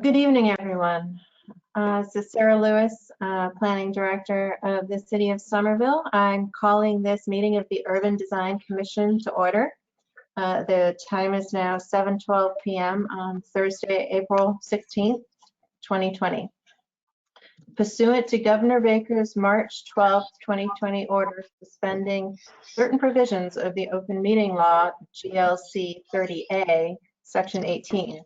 Good evening, everyone. This is Sarah Lewis, Planning Director of the City of Somerville. I'm calling this meeting of the Urban Design Commission to order. The time is now 7:12 p.m. on Thursday, April 16th, 2020. Pursuant to Governor Baker's March 12, 2020 order suspending certain provisions of the Open Meeting Law, GLC 30A, Section 18,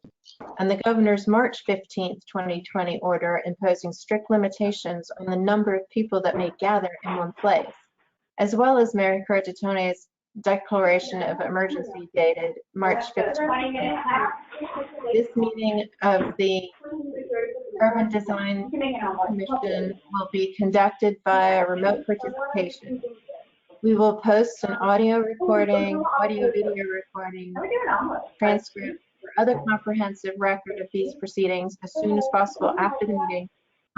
and the Governor's March 15, 2020 order imposing strict limitations on the number of people that may gather in one place, as well as Mayor Curtitone's declaration of emergency dated March 15. This meeting of the Urban Design Commission will be conducted via remote participation. We will post an audio recording, audio-video recording, transcript, or other comprehensive record of these proceedings as soon as possible after the meeting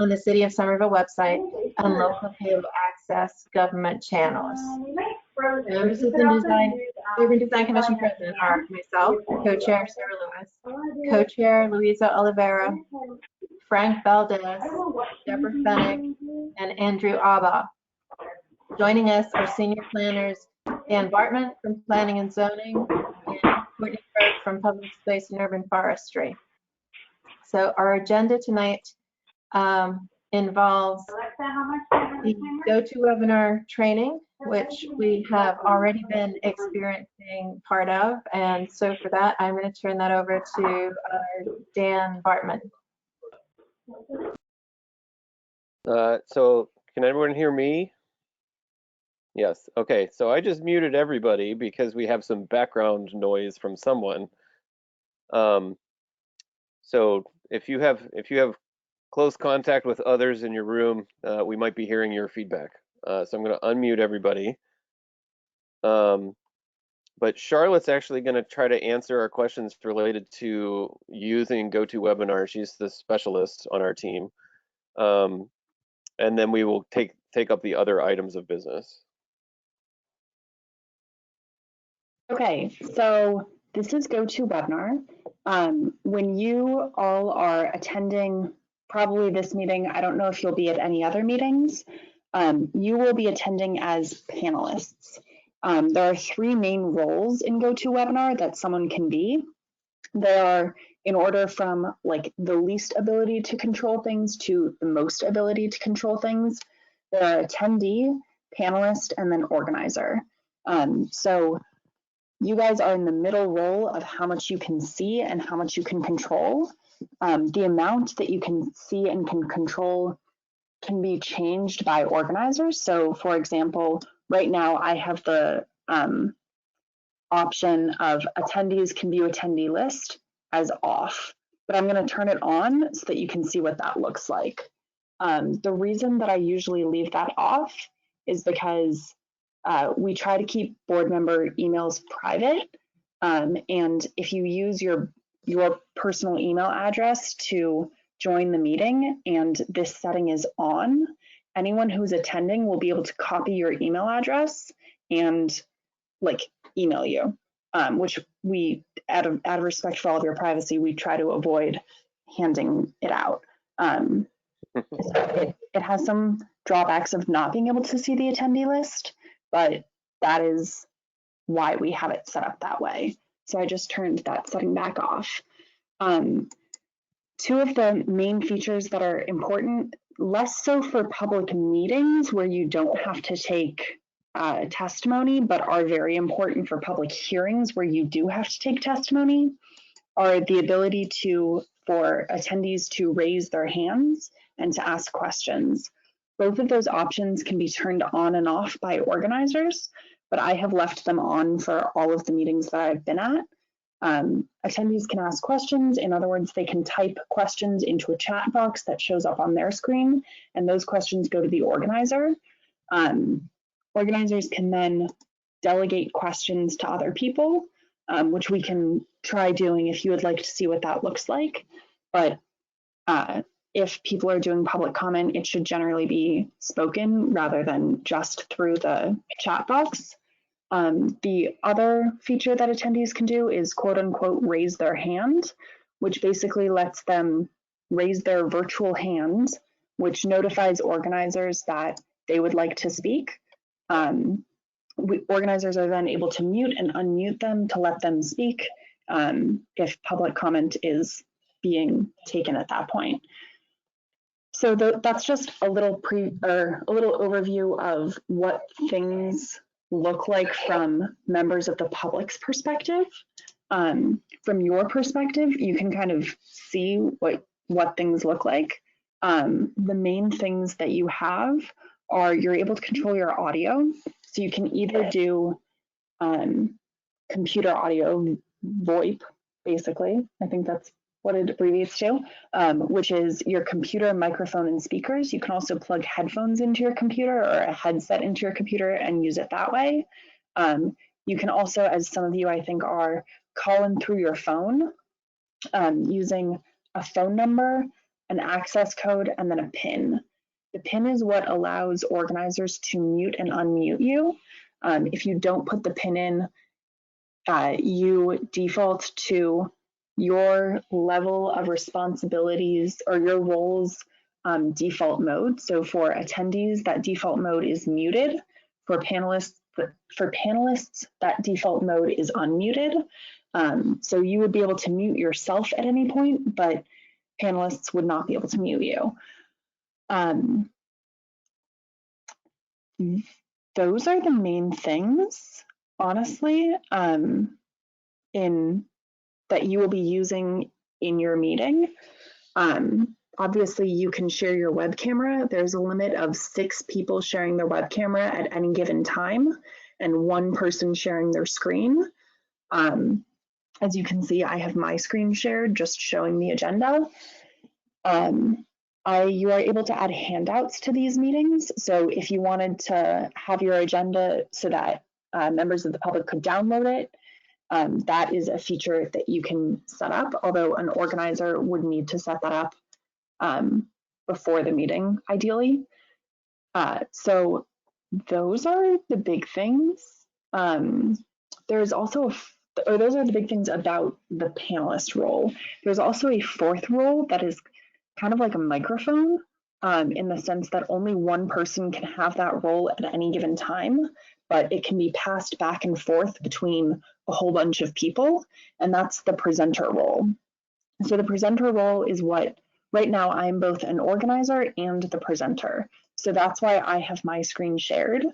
on the City of Somerville website and local cable access government channels. Members of the Urban Design Commission President are myself, Co-Chair Sarah Lewis, Co-Chair Luisa Oliveira, Frank Valdez, Deborah Fennick, and Andrew Abba. Joining us are Senior Planners Dan Bartman from Planning and Zoning and Courtney Crowe from Public Space and Urban Forestry. So our agenda tonight involves the GoToWebinar training, which we have already been experiencing part of. And so for that, I'm going to turn that over to Dan Bartman. So can everyone hear me? Yes. Okay. So I just muted everybody because we have some background noise from someone. So if you have close contact with others in your room, we might be hearing your feedback. So I'm going to unmute everybody. But Charlotte's actually going to try to answer our questions related to using GoToWebinar. She's the specialist on our team. And then we will take up the other items of business. Okay, so this is GoToWebinar. When you all are attending probably this meeting, I don't know if you'll be at any other meetings, you will be attending as panelists. There are three main roles in GoToWebinar that someone can be. They are in order from like the least ability to control things to the most ability to control things. There are attendee, panelist, and then organizer. So you guys are in the middle role of how much you can see and how much you can control. The amount that you can see and can control can be changed by organizers. So for example, right now I have the option of attendees can view attendee list as off, but I'm going to turn it on so that you can see what that looks like. The reason that I usually leave that off is because we try to keep board member emails private. And if you use your personal email address to join the meeting and this setting is on, anyone who's attending will be able to copy your email address and like email you, which we, out of respect for all of your privacy, we try to avoid handing it out. It has some drawbacks of not being able to see the attendee list, but that is why we have it set up that way. So I just turned that setting back off. Two of the main features that are important, less so for public meetings where you don't have to take testimony, but are very important for public hearings where you do have to take testimony, are the ability for attendees to raise their hands and to ask questions. Both of those options can be turned on and off by organizers, but I have left them on for all of the meetings that I've been at. Attendees can ask questions. In other words, they can type questions into a chat box that shows up on their screen, and those questions go to the organizer. Organizers can then delegate questions to other people, which we can try doing if you would like to see what that looks like. But if people are doing public comment, it should generally be spoken rather than just through the chat box. The other feature that attendees can do is quote unquote raise their hand, which basically lets them raise their virtual hand, which notifies organizers that they would like to speak. Organizers are then able to mute and unmute them to let them speak if public comment is being taken at that point. So that's just a little overview of what things look like from members of the public's perspective. From your perspective, you can kind of see what things look like. The main things that you have are you're able to control your audio. So you can either do computer audio, VoIP, basically. I think that's what it abbreviates to, which is your computer, microphone, and speakers. You can also plug headphones into your computer or a headset into your computer and use it that way. You can also, as some of you I think are, call in through your phone using a phone number, an access code, and then a PIN. The PIN is what allows organizers to mute and unmute you. If you don't put the PIN in, you default to your level of responsibilities or your roles default mode. So for attendees, that default mode is muted. For panelists, that default mode is unmuted. So you would be able to mute yourself at any point, but panelists would not be able to mute you. Those are the main things, honestly, that you will be using in your meeting. Obviously, you can share your web camera. There's a limit of 6 people sharing their web camera at any given time and 1 person sharing their screen. As you can see, I have my screen shared, just showing the agenda. You are able to add handouts to these meetings. So if you wanted to have your agenda so that members of the public could download it, that is a feature that you can set up, although an organizer would need to set that up before the meeting, ideally. So those are the big things. There's also, those are the big things about the panelist role. There's also a 4th role that is kind of like a microphone in the sense that only 1 person can have that role at any given time, but it can be passed back and forth between a whole bunch of people, and that's the presenter role. So the presenter role is what, right now I'm both an organizer and the presenter. So that's why I have my screen shared.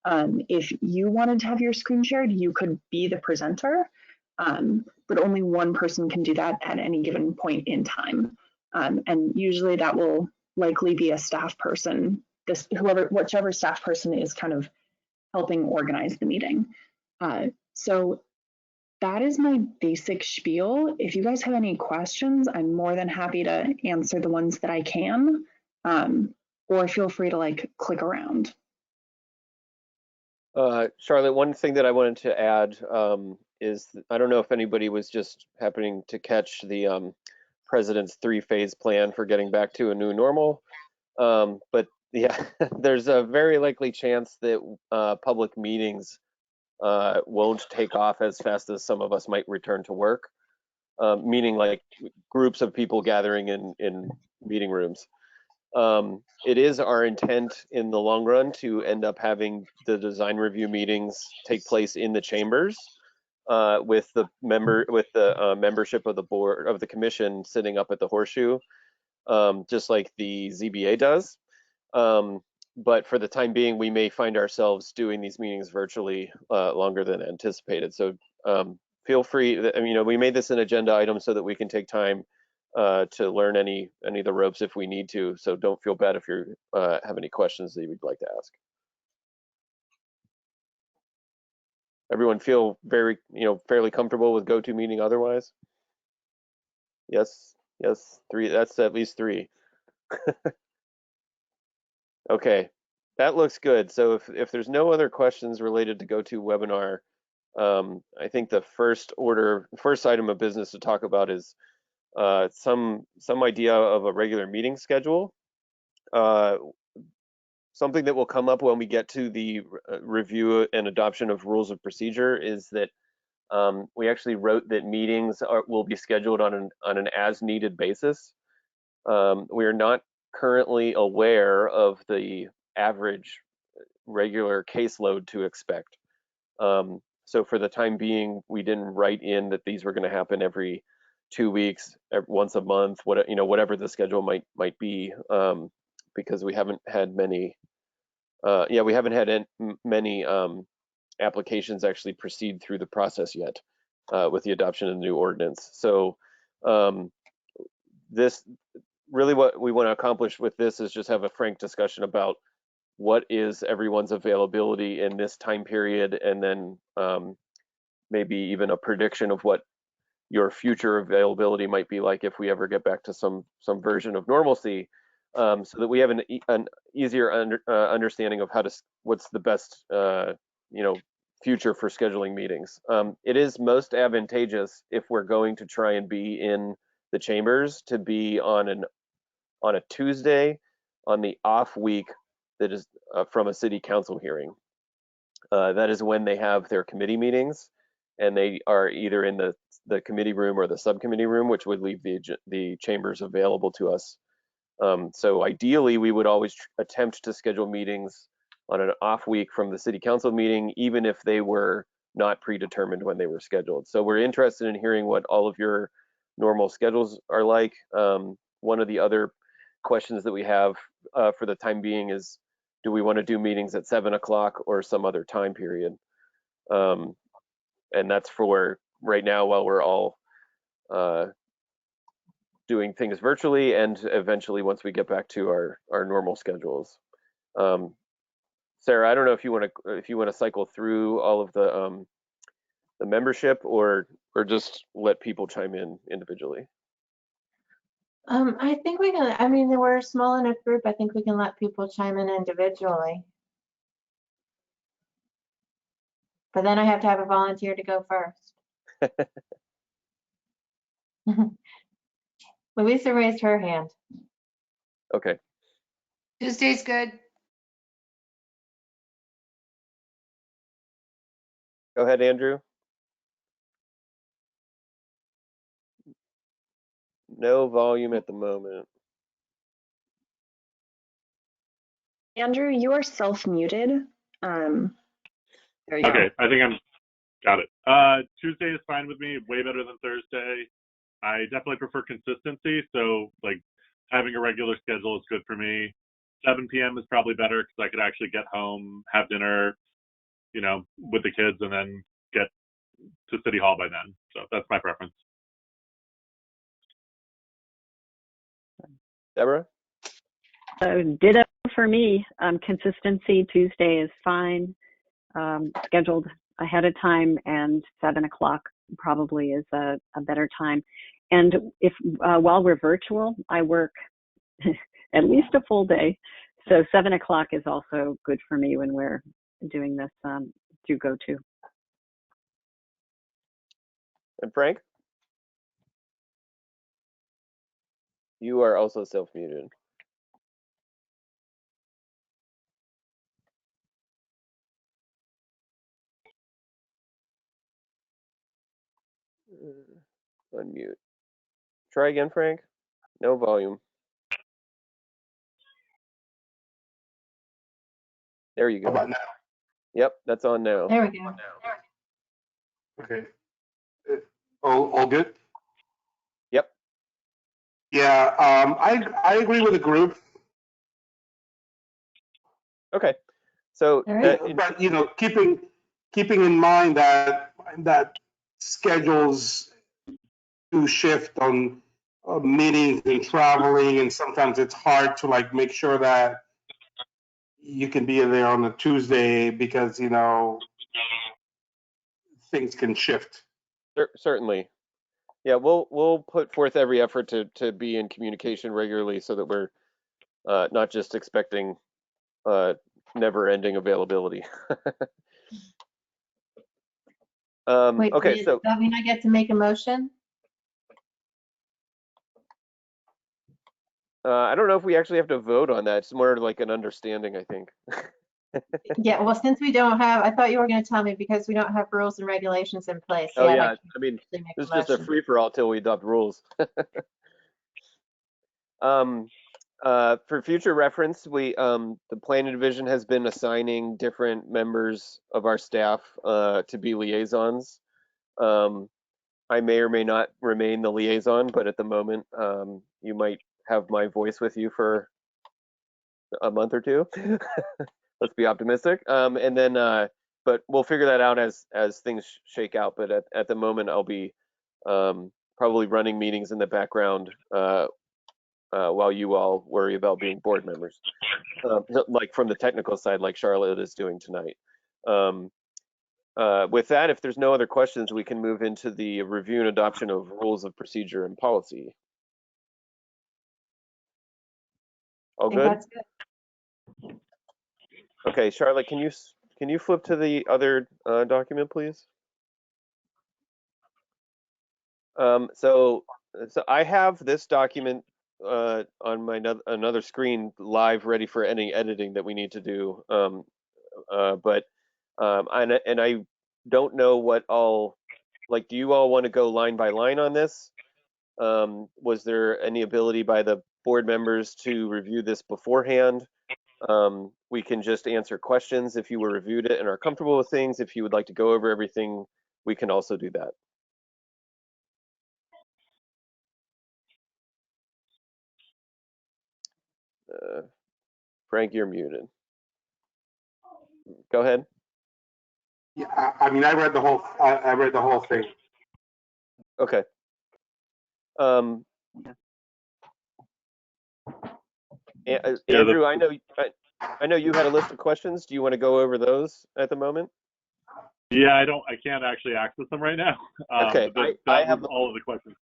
If you wanted to have your screen shared, you could be the presenter, but only 1 person can do that at any given point in time. And usually that will likely be a staff person, whichever staff person is kind of helping organize the meeting. So that is my basic spiel. If you guys have any questions, I'm more than happy to answer the ones that I can, or feel free to click around. Charlotte, one thing that I wanted to add is, I don't know if anybody was just happening to catch the President's 3-phase plan for getting back to a new normal. But yeah, there's a very likely chance that public meetings won't take off as fast as some of us might return to work, meaning like groups of people gathering in meeting rooms. It is our intent in the long run to end up having the design review meetings take place in the chambers with the membership of the board of the commission sitting up at the Horseshoe, just like the ZBA does. But for the time being, we may find ourselves doing these meetings virtually longer than anticipated. So feel free. We made this an agenda item so that we can take time to learn any of the ropes if we need to. So don't feel bad if you have any questions that you would like to ask. Everyone feel very, fairly comfortable with GoToMeeting otherwise? Yes, 3. That's at least 3. Okay, that looks good. So if there's no other questions related to GoToWebinar, I think the first item of business to talk about is some idea of a regular meeting schedule. Something that will come up when we get to the review and adoption of rules of procedure is that we actually wrote that meetings will be scheduled on an as needed basis. We are not currently aware of the average regular caseload to expect. So for the time being, we didn't write in that these were going to happen every 2 weeks, once a month, whatever the schedule might be, because we haven't had many. We haven't had many applications actually proceed through the process yet with the adoption of the new ordinance. So this really what we want to accomplish with this is just have a frank discussion about what is everyone's availability in this time period, and then maybe even a prediction of what your future availability might be like if we ever get back to some version of normalcy, so that we have an easier understanding of what's the best future for scheduling meetings. It is most advantageous if we're going to try and be in the chambers to be on a Tuesday on the off week that is from a city council hearing. That is when they have their committee meetings, and they are either in the committee room or the subcommittee room, which would leave the chambers available to us. So ideally, we would always attempt to schedule meetings on an off week from the city council meeting, even if they were not predetermined when they were scheduled. So we're interested in hearing what all of your normal schedules are like. One of the other questions that we have for the time being is, do we want to do meetings at 7 o'clock or some other time period? And that's for right now while we're all doing things virtually, and eventually once we get back to our normal schedules. Sarah, I don't know if you want to cycle through all of the membership or just let people chime in individually. I think we can, I mean, we're a small enough group. I think we can let people chime in individually. But then I have to have a volunteer to go first. Louisa raised her hand. Okay. Tuesday's good. Go ahead, Andrew. No volume at the moment. Andrew, you are self-muted. There you go. Okay, I think I'm got it. Tuesday is fine with me, way better than Thursday. I definitely prefer consistency, so like having a regular schedule is good for me. 7 p.m. is probably better because I could actually get home, have dinner, with the kids, and then get to City Hall by then. So that's my preference. Deborah? Ditto for me. Consistency, Tuesday is fine. Scheduled ahead of time, and 7 o'clock probably is a better time. And if while we're virtual, I work at least a full day. So 7 o'clock is also good for me when we're doing this through GoTo. And Frank? You are also self-muted. Unmute. Try again, Frank. No volume. There you How go. about now? Yep, that's on now. There we go. Okay. All good? Yep. Yeah, I agree with the group, Okay. So, All right. but keeping in mind that schedules do shift on meetings and traveling, and sometimes it's hard to like make sure that you can be there on a Tuesday because things can shift. certainly. Yeah, we'll put forth every effort to be in communication regularly so that we're not just expecting never-ending availability. Wait, okay, does so that mean I get to make a motion? I don't know if we actually have to vote on that. It's more like an understanding, I think. Yeah, well, since we don't have, I thought you were going to tell me because we don't have rules and regulations in place. Oh yet, yeah, can't I mean, actually make it's just a motion. free-for-all till we adopt rules. For future reference, the planning division has been assigning different members of our staff to be liaisons. I may or may not remain the liaison, but at the moment, you might have my voice with you for a month or two. Let's be optimistic. And then, but we'll figure that out as things shake out. But at the moment, I'll be probably running meetings in the background while you all worry about being board members, like from the technical side, like Charlotte is doing tonight. With that, if there's no other questions, we can move into the review and adoption of rules of procedure and policy. All I think good? that's good. Okay, Charlotte, can you flip to the other document, please? So I have this document on my another screen live, ready for any editing that we need to do. But I don't know what all, like, do you all want to go line by line on this? Was there any ability by the board members to review this beforehand? We can just answer questions if you were reviewed it and are comfortable with things. If you would like to go over everything, we can also do that. Frank, you're muted. Go ahead. Yeah, I mean, I read the whole thing. Okay. Andrew, I know you had a list of questions. Do you want to go over those at the moment? Yeah, I can't actually access them right now. Okay, but I that have was all of the questions.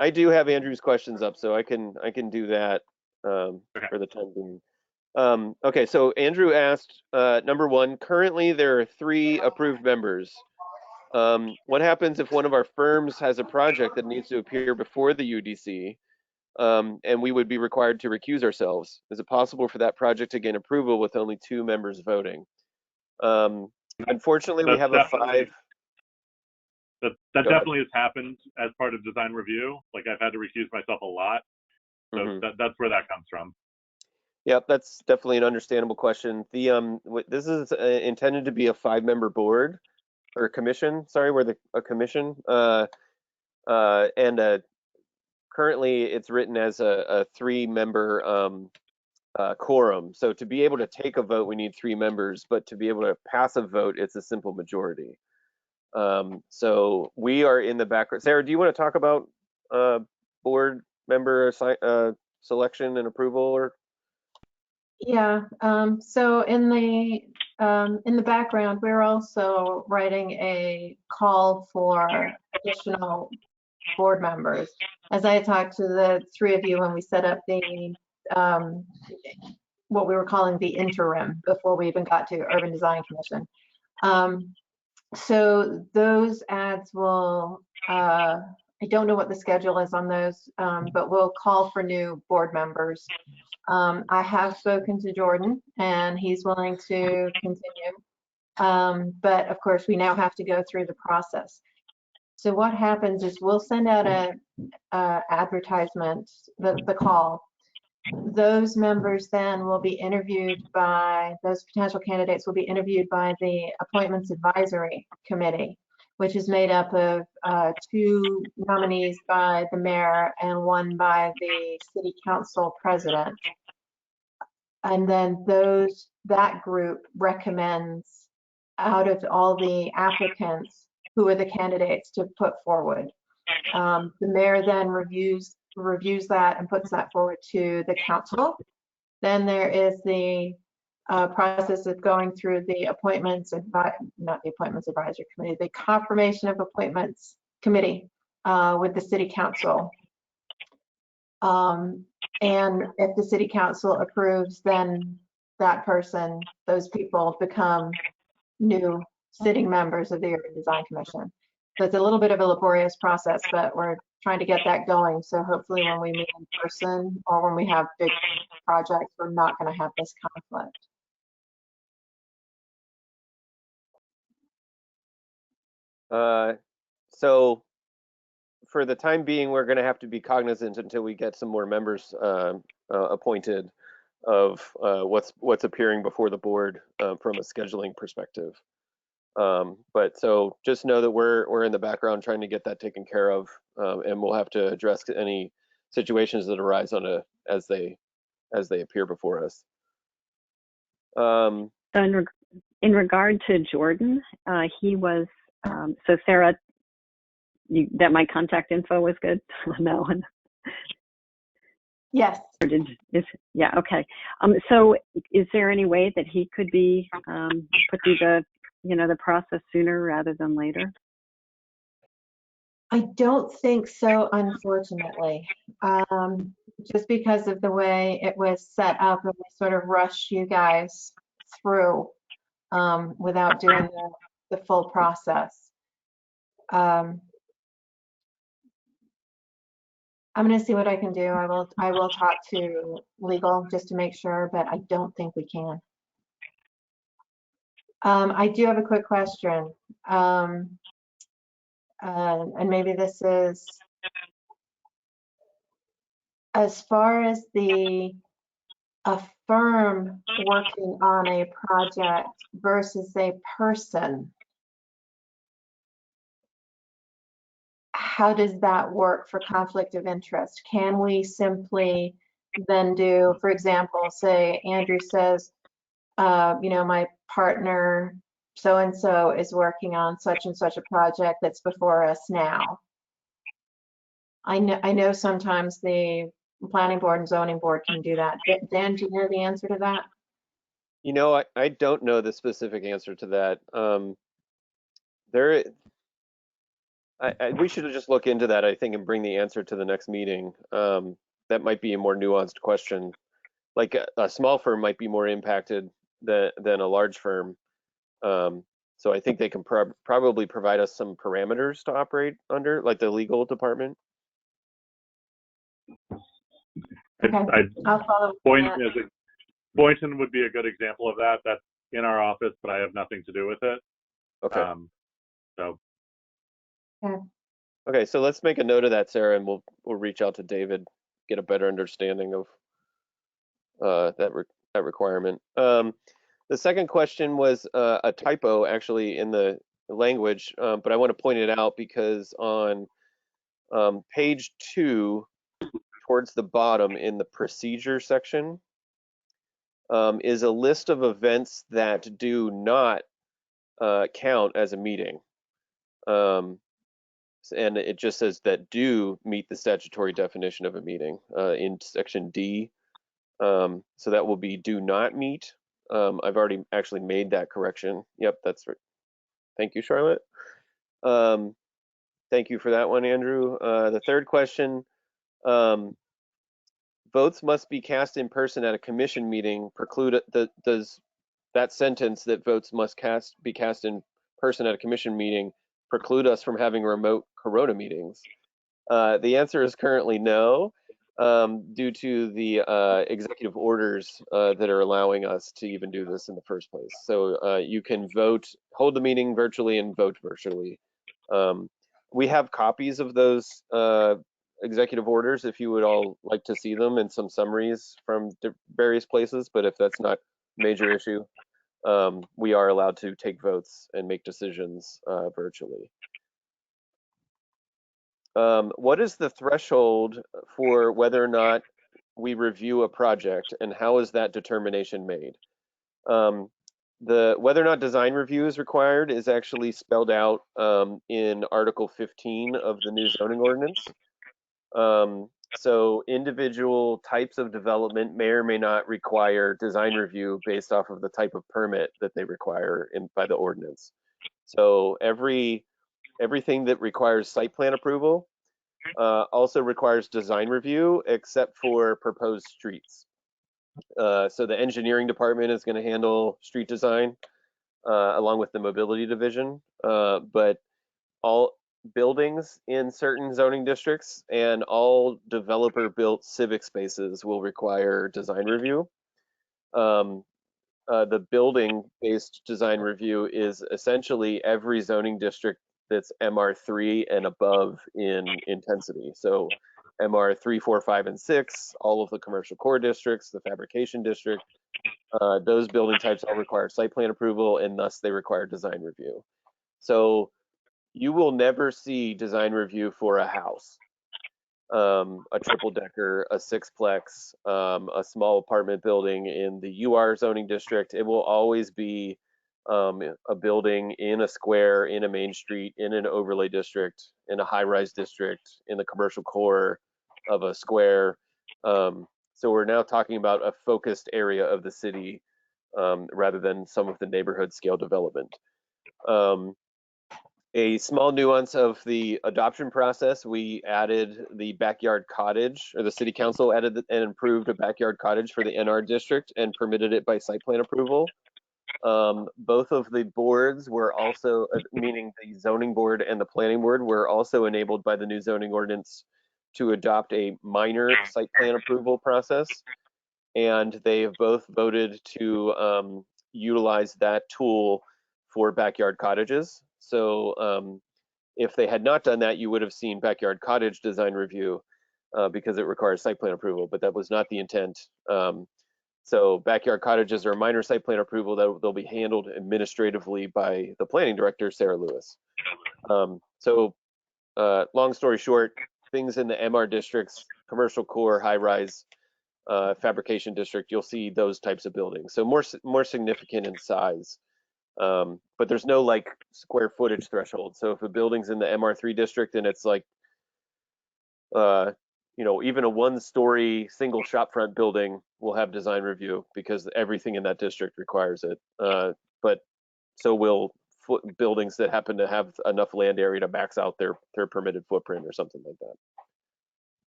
I do have Andrew's questions up, so I can do that Okay. for the time being. Okay, so Andrew asked, number one, currently there are 3 approved members. What happens if one of our firms has a project that needs to appear before the UDC, and we would be required to recuse ourselves? Is it possible for that project to gain approval with only 2 members voting? Unfortunately, we have a 5. That definitely has happened as part of design review. Like, I've had to recuse myself a lot. So that's where that comes from. Yep, that's definitely an understandable question. The this is intended to be a 5-member board or commission. Sorry, we're a commission. And currently it's written as a 3-member quorum. So to be able to take a vote, we need 3 members, but to be able to pass a vote, it's a simple majority. So we are in the background. Sarah, do you want to talk about board member selection and approval? Or Yeah, so in the background, we're also writing a call for additional board members. As I talked to the 3 of you when we set up the what we were calling the interim before we even got to Urban Design Commission. So those ads will, I don't know what the schedule is on those, but we'll call for new board members. I have spoken to Jordan and he's willing to continue. But of course, we now have to go through the process. So what happens is we'll send out a advertisement, the call. Those members then will be interviewed by, those potential candidates will be interviewed by the Appointments Advisory Committee, which is made up of 2 nominees by the mayor and 1 by the city council president. And then that group recommends out of all the applicants who are the candidates to put forward. The mayor then reviews that and puts that forward to the council. Then there is the process of going through the not the Appointments Advisory Committee, the Confirmation of Appointments Committee with the city council. And if the city council approves, then that person, those people become new sitting members of the Urban Design Commission. So it's a little bit of a laborious process, but we're trying to get that going. So hopefully when we meet in person or when we have big projects, we're not going to have this conflict. So for the time being, we're going to have to be cognizant until we get some more members appointed of what's appearing before the board from a scheduling perspective. But so just know that we're in the background trying to get that taken care of, and we'll have to address any situations that arise as they appear before us. So in regard to Jordan, he was, so Sarah, that my contact info was good on that one? Yes. Or yeah, okay. So is there any way that he could be put through the process sooner rather than later? I don't think so, unfortunately. Just because of the way it was set up, and we sort of rushed you guys through without doing the full process. I'm going to see what I can do. I will talk to legal just to make sure, but I don't think we can. I do have a quick question. And maybe this is as far as a firm working on a project versus a person. How does that work for conflict of interest? Can we simply then do, for example, say Andrew says, my partner so-and-so is working on such and such a project that's before us now. I know sometimes the planning board and zoning board can do that. Dan, do you know the answer to that? I don't know the specific answer to that. We should just look into that, I think, and bring the answer to the next meeting. That might be a more nuanced question. Like a small firm might be more impacted than a large firm. So I think they can probably provide us some parameters to operate under, like the legal department. Okay. I'll follow up on that. Boynton would be a good example of that. That's in our office, but I have nothing to do with it. Okay. So. Okay, so let's make a note of that, Sarah, and we'll reach out to David, get a better understanding of that requirement. The second question was a typo actually in the language, but I want to point it out because on page 2, towards the bottom in the procedure section, is a list of events that do not count as a meeting. And it just says that do meet the statutory definition of a meeting in section D. So that will be do not meet. I've already actually made that correction. Yep, that's right. Thank you, Charlotte. Thank you for that one, Andrew. The third question, votes must be cast in person at a commission meeting preclude, does that sentence that votes must be cast in person at a commission meeting preclude us from having remote Corona meetings? The answer is currently no, due to the executive orders that are allowing us to even do this in the first place. So you can hold the meeting virtually and vote virtually. We have copies of those executive orders if you would all like to see them, and some summaries from various places, but if that's not a major issue, we are allowed to take votes and make decisions virtually. What is the threshold for whether or not we review a project, and how is that determination made? Whether or not design review is required is actually spelled out in Article 15 of the new zoning ordinance. So individual types of development may or may not require design review based off of the type of permit that they require by the ordinance. So everything that requires site plan approval also requires design review, except for proposed streets. So the engineering department is going to handle street design along with the mobility division, but all buildings in certain zoning districts and all developer-built civic spaces will require design review. The building-based design review is essentially every zoning district that's MR3 and above in intensity. So MR3, 4, 5, and 6, all of the commercial core districts, the fabrication district, those building types all require site plan approval, and thus they require design review. So you will never see design review for a house, a triple decker, a sixplex, a small apartment building in the UR zoning district. It will always be a building in a square, in a main street, in an overlay district, in a high-rise district, in the commercial core of a square. So we're now talking about a focused area of the city rather than some of the neighborhood scale development. A small nuance of the adoption process, we added the backyard cottage, or the city council added and approved a backyard cottage for the NR district and permitted it by site plan approval. Both of the boards were also, meaning the zoning board and the planning board, were also enabled by the new zoning ordinance to adopt a minor site plan approval process. And they have both voted to utilize that tool for backyard cottages. So if they had not done that, you would have seen backyard cottage design review because it requires site plan approval, but that was not the intent. So backyard cottages are minor site plan approval that they'll be handled administratively by the planning director, Sarah Lewis. Long story short, things in the MR districts, commercial core, high rise, fabrication district, you'll see those types of buildings. So more significant in size. But there's no like square footage threshold. So if a building's in the MR3 district and it's like, even a 1-story single shopfront building will have design review because everything in that district requires it. But so will buildings that happen to have enough land area to max out their permitted footprint or something like that.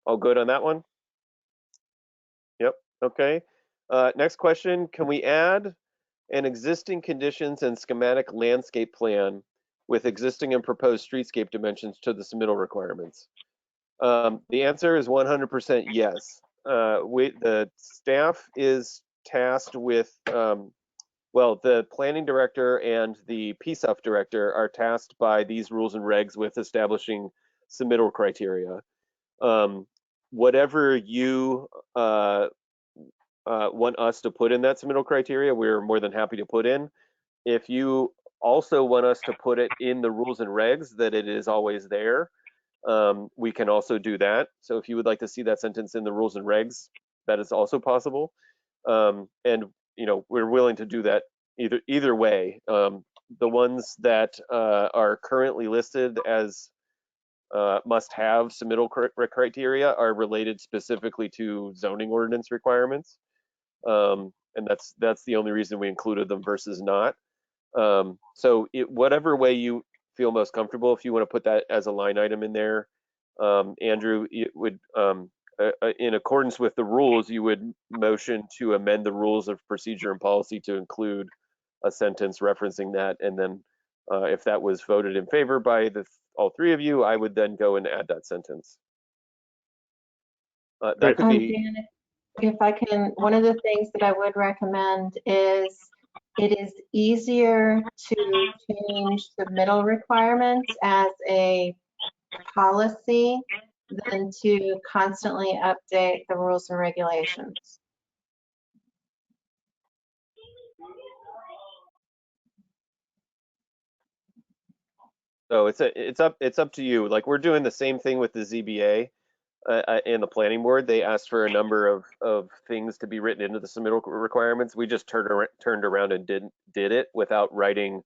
All good on that one? Yep, okay. Next question, can we add an existing conditions and schematic landscape plan with existing and proposed streetscape dimensions to the submittal requirements? The answer is 100% yes. The staff is tasked with, the planning director and the PSUF director are tasked by these rules and regs with establishing submittal criteria. Whatever you want us to put in that submittal criteria, we're more than happy to put in. If you also want us to put it in the rules and regs that it is always there, we can also do that. So if you would like to see that sentence in the rules and regs, that is also possible. And we're willing to do that either way. The ones that are currently listed as must-have submittal criteria are related specifically to zoning ordinance requirements. And that's the only reason we included them versus not. So whatever way you feel most comfortable, if you want to put that as a line item in there, Andrew, it would, in accordance with the rules, you would motion to amend the rules of procedure and policy to include a sentence referencing that. And then if that was voted in favor by all three of you, I would then go and add that sentence. That could be. Dan, if I can, one of the things that I would recommend is it is easier to change submittal requirements as a policy than to constantly update the rules and regulations. So it's up to you. Like, we're doing the same thing with the ZBA and the planning board. They asked for a number of things to be written into the submittal requirements. We just turned around and did it without writing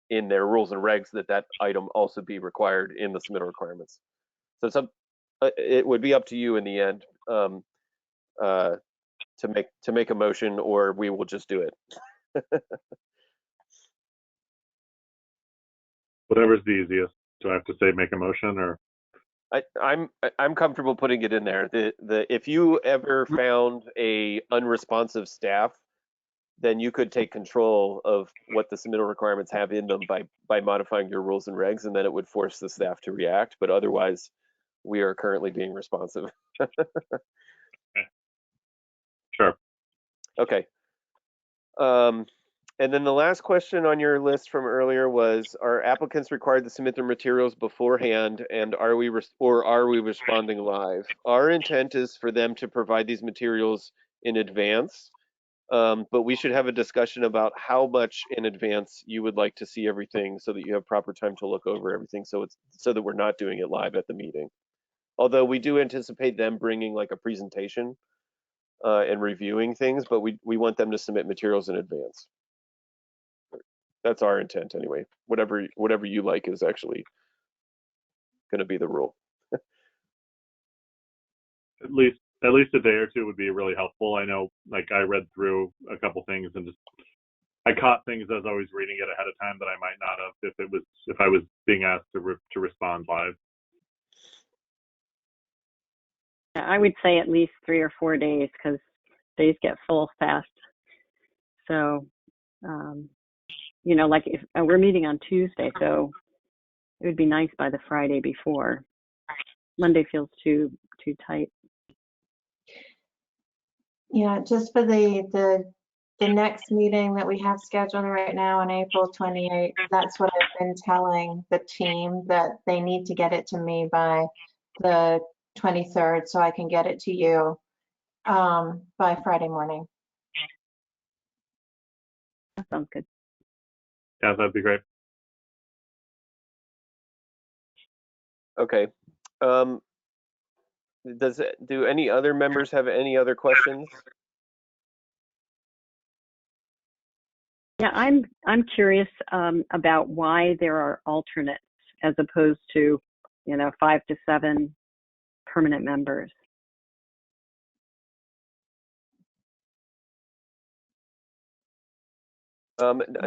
in their rules and regs that item also be required in the submittal requirements. So it would be up to you in the end to make a motion, or we will just do it. Whatever's the easiest. Do I have to say make a motion, or? I'm comfortable putting it in there. If you ever found a unresponsive staff, then you could take control of what the submittal requirements have in them by modifying your rules and regs, and then it would force the staff to react. But otherwise, we are currently being responsive. Sure. Okay. And then the last question on your list from earlier was, are applicants required to submit their materials beforehand, and are we responding live? Our intent is for them to provide these materials in advance, but we should have a discussion about how much in advance you would like to see everything so that you have proper time to look over everything, so that we're not doing it live at the meeting. Although we do anticipate them bringing like a presentation and reviewing things, but we want them to submit materials in advance. That's our intent anyway. Whatever you like is actually going to be the rule. At least a day or two would be really helpful. I know, like, I read through a couple things and I caught things as I was reading it ahead of time that I might not have if I was being asked to respond live. Yeah, I would say at least 3 or 4 days, because days get full fast. So, like if we're meeting on Tuesday, so it would be nice by the Friday before. Monday feels too tight. Yeah, just for the next meeting that we have scheduled right now on April 28th, that's what I've been telling the team, that they need to get it to me by the 23rd so I can get it to you by Friday morning. That sounds good. Yeah, that'd be great. Okay. Do any other members have any other questions? Yeah, I'm curious about why there are alternates as opposed to 5 to 7 permanent members.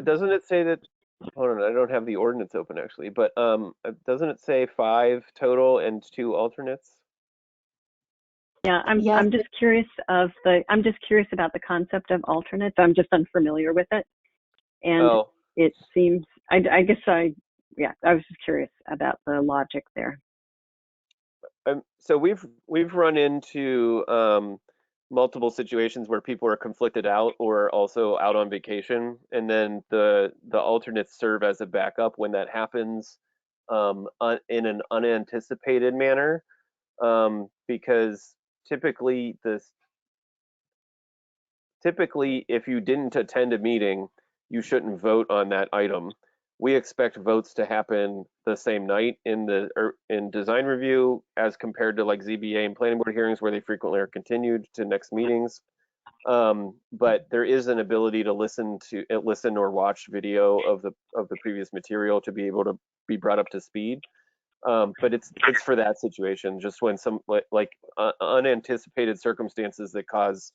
Doesn't it say that? Hold on, I don't have the ordinance open actually, but doesn't it say 5 total and 2 alternates? Yeah, Yes. I'm just curious about the concept of alternates. I'm just unfamiliar with it, and it seems I was just curious about the logic there. So we've run into multiple situations where people are conflicted out or also out on vacation, and then the alternates serve as a backup when that happens in an unanticipated manner, because typically if you didn't attend a meeting, you shouldn't vote on that item. We expect votes to happen the same night in design review as compared to like ZBA and planning board hearings where they frequently are continued to next meetings. But there is an ability to listen or watch video of the previous material to be able to be brought up to speed. But it's for that situation, just when some unanticipated circumstances that cause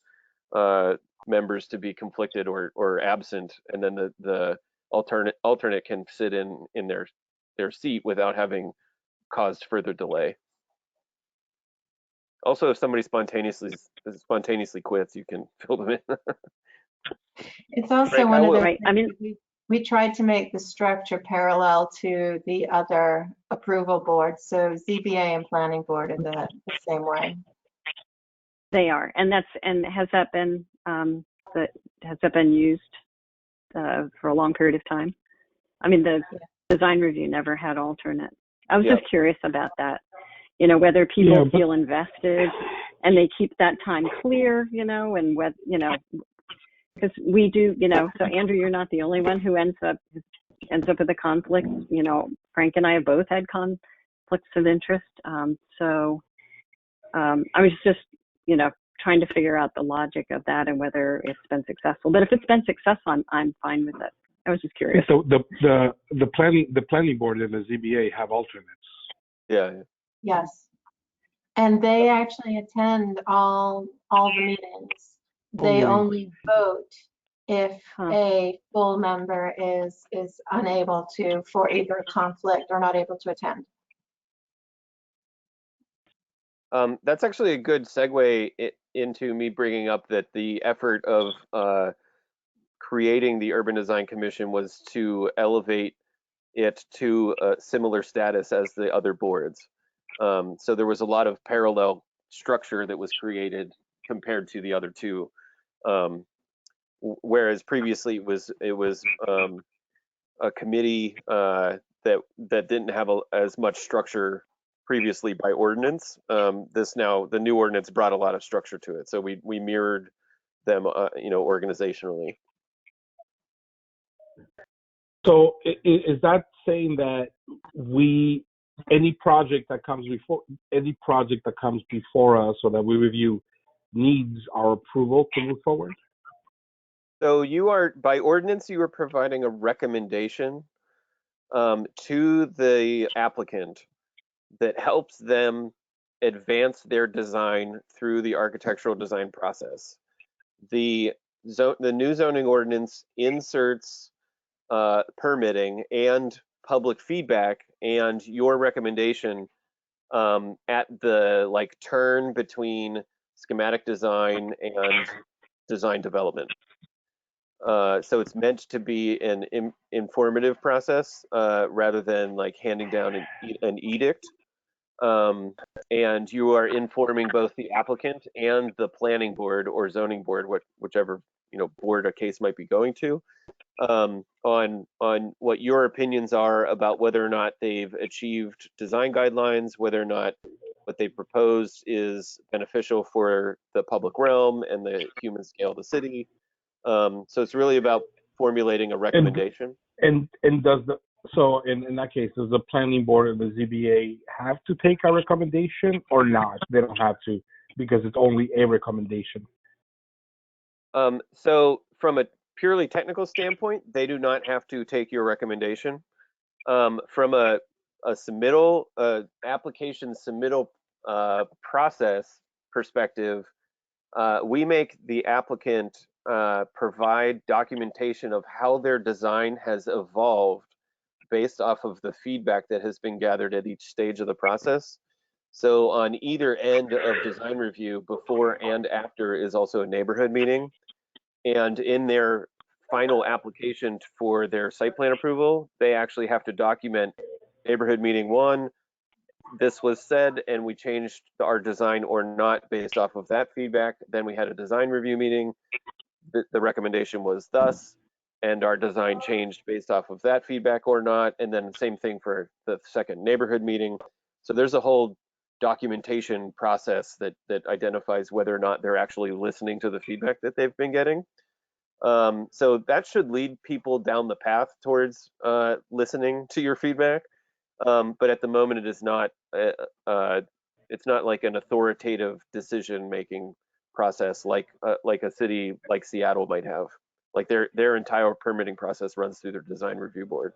members to be conflicted or absent, and then the alternate can sit in their seat without having caused further delay. Also, if somebody spontaneously quits, you can fill them in. It's also Frank, one of the Right. I mean, we tried to make the structure parallel to the other approval boards. So ZBA and planning board are the same way. they are, and has that been used for a long period of time? I mean, the design review never had alternate. I was just curious about that. Whether people feel invested and they keep that time clear, and what, because we do, so Andrew, you're not the only one who ends up with a conflict. Frank and I have both had conflicts of interest. So I was just, trying to figure out the logic of that and whether it's been successful. But if it's been successful, I'm fine with it. I was just curious. So the planning board and the ZBA have alternates. Yeah. Yes. And they actually attend all the meetings. They only vote if a full member is unable to, for either conflict or not able to attend. That's actually a good segue into me bringing up that the effort of creating the Urban Design Commission was to elevate it to a similar status as the other boards. So there was a lot of parallel structure that was created compared to the other two. whereas previously it was a committee that didn't have as much structure previously by ordinance. The new ordinance brought a lot of structure to it, so we mirrored them, organizationally. So is that saying that any project that comes before us or that we review needs our approval to move forward? So by ordinance, you are providing a recommendation to the applicant that helps them advance their design through the architectural design process. The new zoning ordinance inserts permitting and public feedback and your recommendation at the turn between schematic design and design development. So it's meant to be an informative process rather than handing down an edict. And you are informing both the applicant and the planning board or zoning board, whichever board a case might be going to, on what your opinions are about whether or not they've achieved design guidelines, whether or not what they proposed is beneficial for the public realm and the human scale of the city. So it's really about formulating a recommendation. And so in that case, does the planning board and the ZBA have to take a recommendation or not? They don't have to because it's only a recommendation. So from a purely technical standpoint, they do not have to take your recommendation. From a submittal, application submittal process perspective, we make the applicant provide documentation of how their design has evolved based off of the feedback that has been gathered at each stage of the process. So on either end of design review, before and after, is also a neighborhood meeting. And in their final application for their site plan approval, they actually have to document neighborhood meeting 1, this was said and we changed our design or not based off of that feedback. Then we had a design review meeting. The recommendation was thus, and our design changed based off of that feedback or not. And then the same thing for the second neighborhood meeting. So there's a whole documentation process that identifies whether or not they're actually listening to the feedback that they've been getting. So that should lead people down the path towards listening to your feedback. But at the moment, it is not. It's not like an authoritative decision-making process like a city like Seattle might have. Like their entire permitting process runs through their design review board.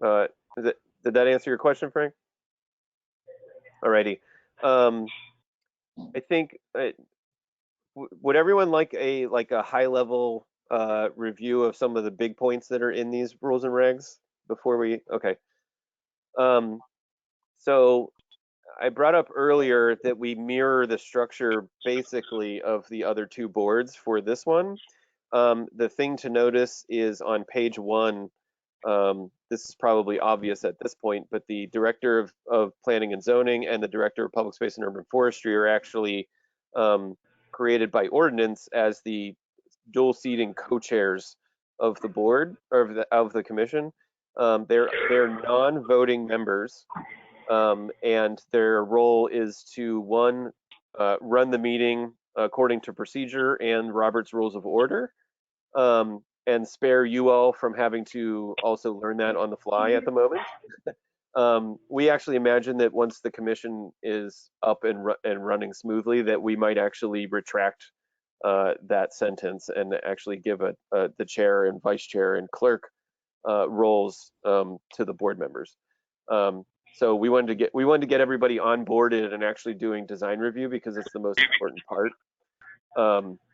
Did that answer your question, Frank? Alrighty. I think would everyone like a high-level review of some of the big points that are in these rules and regs before we? Okay. So I brought up earlier that we mirror the structure basically of the other two boards for this one. The thing to notice is on page 1, this is probably obvious at this point, but the Director of Planning and Zoning and the Director of Public Space and Urban Forestry are actually created by ordinance as the dual seating co-chairs of the board or of the commission. They're non-voting members, and their role is to run the meeting according to procedure and Robert's Rules of Order, and spare you all from having to also learn that on the fly at the moment. We actually imagine that once the commission is up and running smoothly, that we might actually retract that sentence and actually give the chair and vice chair and clerk roles to the board members. So we wanted to get everybody onboarded and actually doing design review because it's the most important part,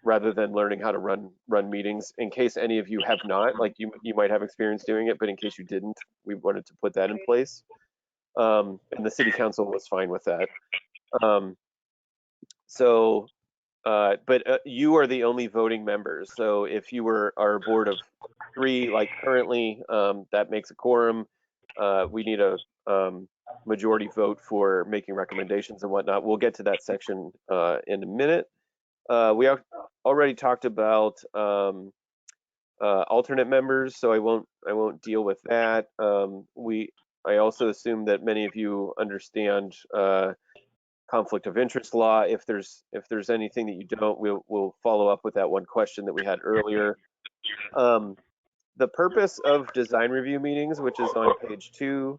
rather than learning how to run meetings. In case any of you have not, like you might have experience doing it, but in case you didn't, we wanted to put that in place. And the city council was fine with that. But you are the only voting members. So if you were our board of 3, like currently, that makes a quorum. We need majority vote for making recommendations and whatnot. We'll get to that section in a minute. We already talked about alternate members, so I won't deal with that. I also assume that many of you understand conflict of interest law. If there's anything that you don't, we'll follow up with that one question that we had earlier. The purpose of design review meetings, which is on page 2,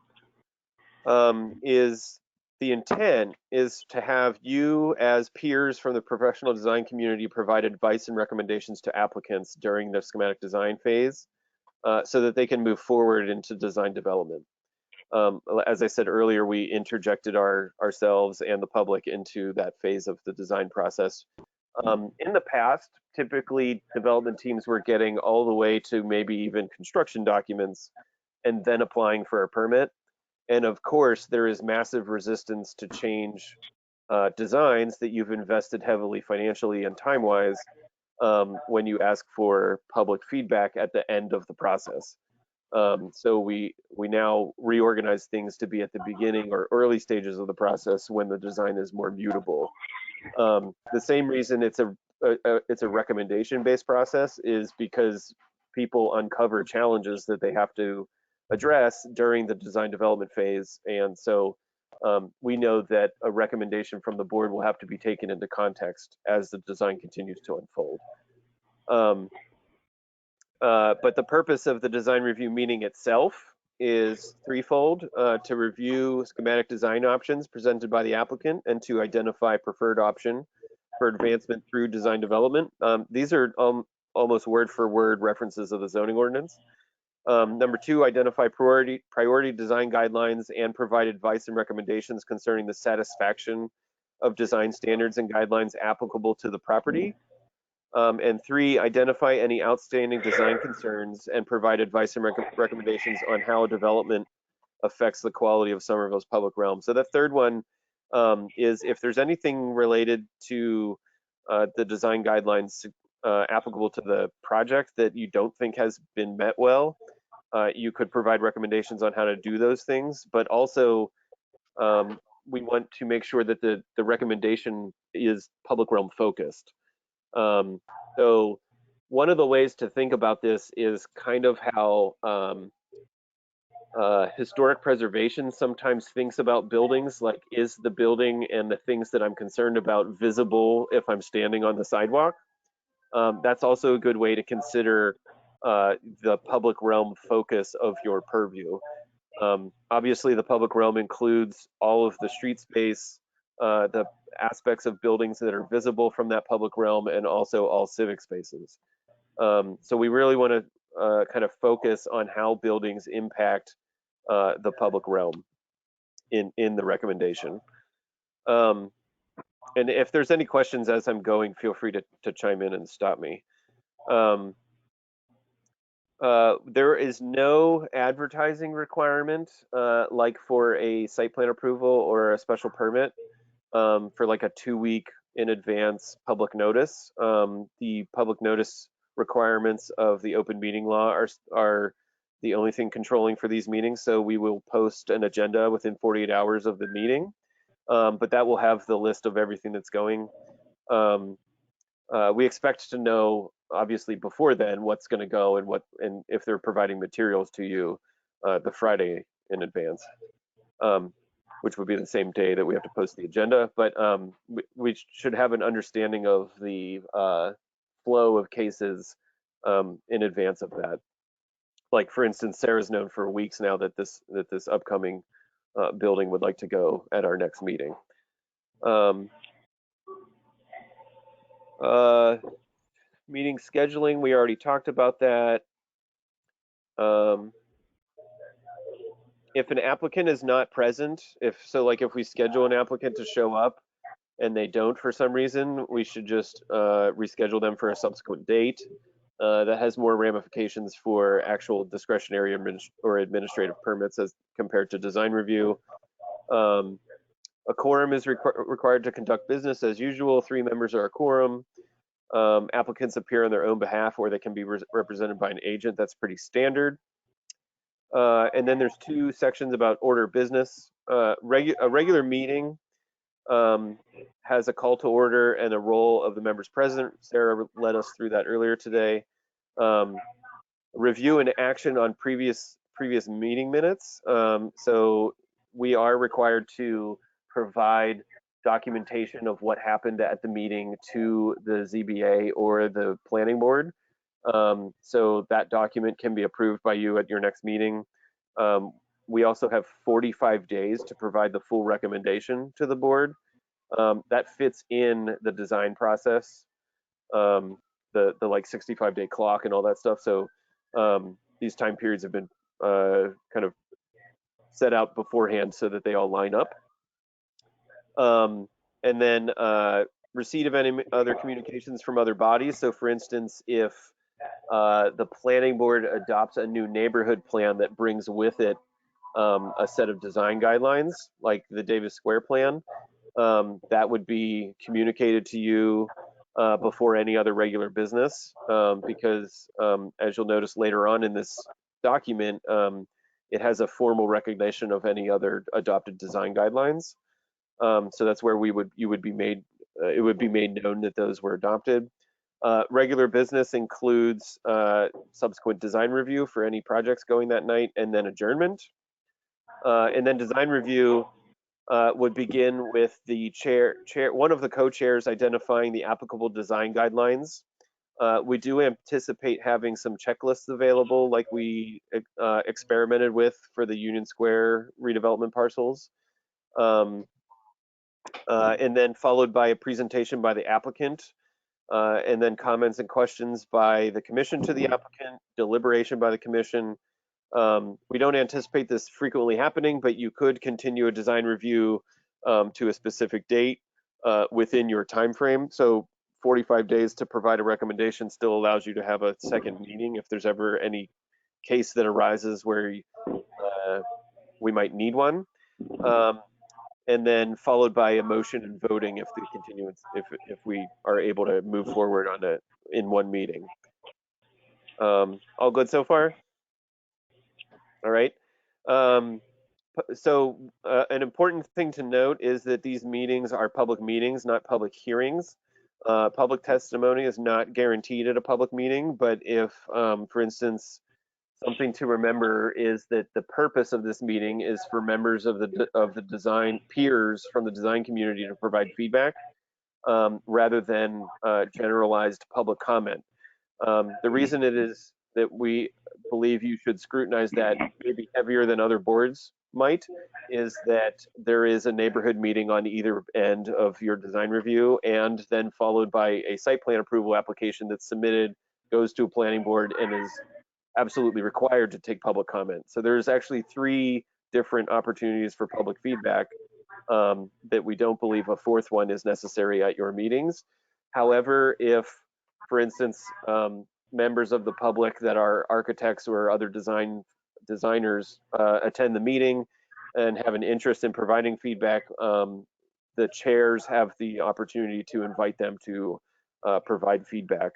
is the intent is to have you as peers from the professional design community provide advice and recommendations to applicants during the schematic design phase so that they can move forward into design development. As I said earlier, we interjected ourselves and the public into that phase of the design process. In the past, typically development teams were getting all the way to maybe even construction documents and then applying for a permit. And of course, there is massive resistance to change designs that you've invested heavily financially and time-wise when you ask for public feedback at the end of the process. So we now reorganize things to be at the beginning or early stages of the process when the design is more mutable. The same reason it's a recommendation-based process is because people uncover challenges that they have to address during the design development phase, and so we know that a recommendation from the board will have to be taken into context as the design continues to unfold. But the purpose of the design review meeting itself is threefold: to review schematic design options presented by the applicant and to identify preferred option for advancement through design development. These are almost word for word references of the zoning ordinance. Number 2, identify priority design guidelines and provide advice and recommendations concerning the satisfaction of design standards and guidelines applicable to the property. And 3, identify any outstanding design concerns and provide advice and recommendations on how development affects the quality of Somerville's public realm. So the third one is if there's anything related to the design guidelines applicable to the project that you don't think has been met well, you could provide recommendations on how to do those things. But also, we want to make sure that the recommendation is public realm focused. So one of the ways to think about this is kind of how historic preservation sometimes thinks about buildings, like, is the building and the things that I'm concerned about visible if I'm standing on the sidewalk? That's also a good way to consider the public realm focus of your purview. Obviously, the public realm includes all of the street space, the aspects of buildings that are visible from that public realm, and also all civic spaces. So we really want to kind of focus on how buildings impact the public realm in the recommendation. And if there's any questions as I'm going, feel free to chime in and stop me. There is no advertising requirement like for a site plan approval or a special permit for like a 2-week in advance public notice. The public notice requirements of the open meeting law are the only thing controlling for these meetings. So we will post an agenda within 48 hours of the meeting, but that will have the list of everything that's going. We expect to know, obviously, before then what's going to go and if they're providing materials to you the Friday in advance, which would be the same day that we have to post the agenda. But we should have an understanding of the flow of cases in advance of that. Like, for instance, Sarah's known for weeks now that this upcoming building would like to go at our next meeting. Meeting scheduling, we already talked about that. If an applicant is not present, if we schedule an applicant to show up and they don't for some reason, we should just reschedule them for a subsequent date. That has more ramifications for actual discretionary or administrative permits as compared to design review. A quorum is required to conduct business as usual. 3 members are a quorum. Applicants appear on their own behalf, or they can be represented by an agent. That's pretty standard. And then there's 2 sections about order of business. a regular meeting has a call to order and a role of the members present. Sarah led us through that earlier today. Review and action on previous meeting minutes. So we are required to provide documentation of what happened at the meeting to the ZBA or the planning board. So that document can be approved by you at your next meeting. We also have 45 days to provide the full recommendation to the board. That fits in the design process, the like 65-day clock and all that stuff. So these time periods have been kind of set out beforehand so that they all line up. And then receipt of any other communications from other bodies. So for instance, if the planning board adopts a new neighborhood plan that brings with it a set of design guidelines, like the Davis Square plan, that would be communicated to you before any other regular business, because as you'll notice later on in this document, it has a formal recognition of any other adopted design guidelines. So that's where it would be made known that those were adopted. Regular business includes subsequent design review for any projects going that night, and then adjournment. And then design review would begin with the one of the co-chairs identifying the applicable design guidelines. We do anticipate having some checklists available, like we experimented with for the Union Square redevelopment parcels. And then followed by a presentation by the applicant, and then comments and questions by the commission to the applicant, deliberation by the commission. We don't anticipate this frequently happening, but you could continue a design review to a specific date within your time frame. So 45 days to provide a recommendation still allows you to have a second meeting if there's ever any case that arises where we might need one. And then followed by a motion and voting if the continuance, if we are able to move forward on it in one meeting. All good so far? All right. So an important thing to note is that these meetings are public meetings, not public hearings. Public testimony is not guaranteed at a public meeting, but if, for instance, something to remember is that the purpose of this meeting is for members of the design peers from the design community to provide feedback rather than generalized public comment. The reason it is that we believe you should scrutinize that maybe heavier than other boards might is that there is a neighborhood meeting on either end of your design review, and then followed by a site plan approval application that's submitted, goes to a planning board, and is absolutely required to take public comment. So there's actually 3 different opportunities for public feedback that we don't believe a 4th one is necessary at your meetings. However, if, for instance, members of the public that are architects or other designers attend the meeting and have an interest in providing feedback, the chairs have the opportunity to invite them to provide feedback.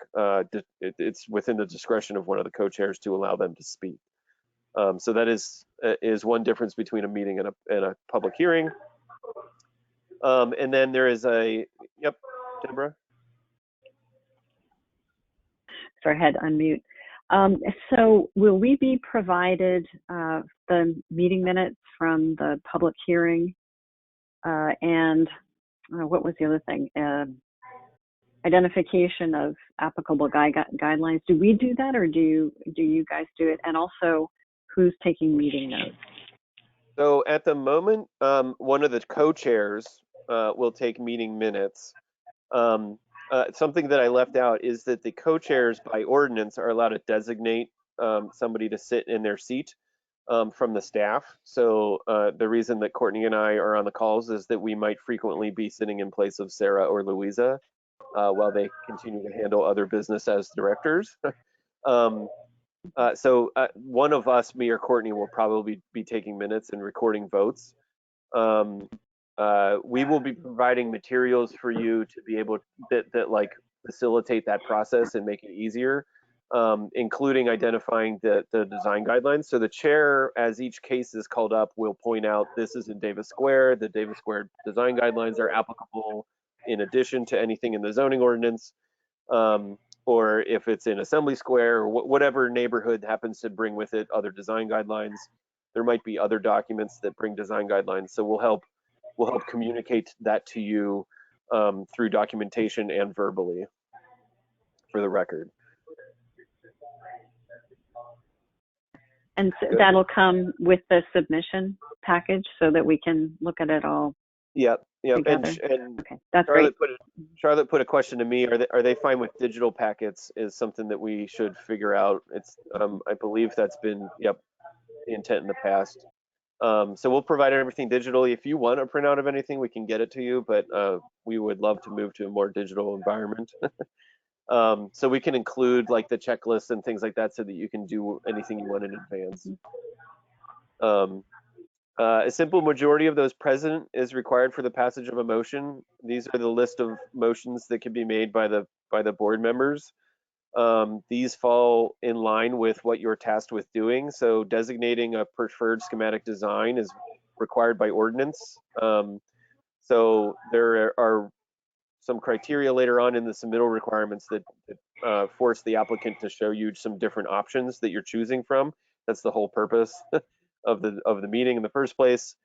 It's within the discretion of one of the co-chairs to allow them to speak. So that is one difference between a meeting and a public hearing. And then there is yep, Deborah? Sorry, I had to unmute. So will we be provided the meeting minutes from the public hearing and what was the other thing? Identification of applicable guidelines. Do we do that, or do you guys do it? And also, who's taking meeting notes? So at the moment, one of the co-chairs will take meeting minutes. Something that I left out is that the co-chairs by ordinance are allowed to designate somebody to sit in their seat from the staff. So the reason that Courtney and I are on the calls is that we might frequently be sitting in place of Sarah or Louisa while they continue to handle other business as directors. So one of us, me or Courtney, will probably be taking minutes and recording votes. We will be providing materials for you to be able that like facilitate that process and make it easier. including identifying the design guidelines. So the chair, as each case is called up, will point out this is in Davis Square. The Davis Square design guidelines are applicable in addition to anything in the zoning ordinance. Or if it's in Assembly Square or whatever neighborhood happens to bring with it other design guidelines, there might be other documents that bring design guidelines. So we'll help communicate that to you through documentation and verbally for the record. And so Good. that'll come with the submission package so that we can look at it all Yep. together. And Okay, that's great. Charlotte put a question to me. Are they fine with digital packets? Is something that we should figure out. It's I believe that's been the intent in the past. So we'll provide everything digitally. If you want a printout of anything, we can get it to you. But we would love to move to a more digital environment. So we can include like the checklist and things like that so that you can do anything you want in advance. A simple majority of those present is required for the passage of a motion. These are the list of motions that can be made by the board members. These fall in line with what you're tasked with doing. So designating a preferred schematic design is required by ordinance. So there are some criteria later on in the submittal requirements that force the applicant to show you some different options that you're choosing from. That's the whole purpose of the meeting in the first place.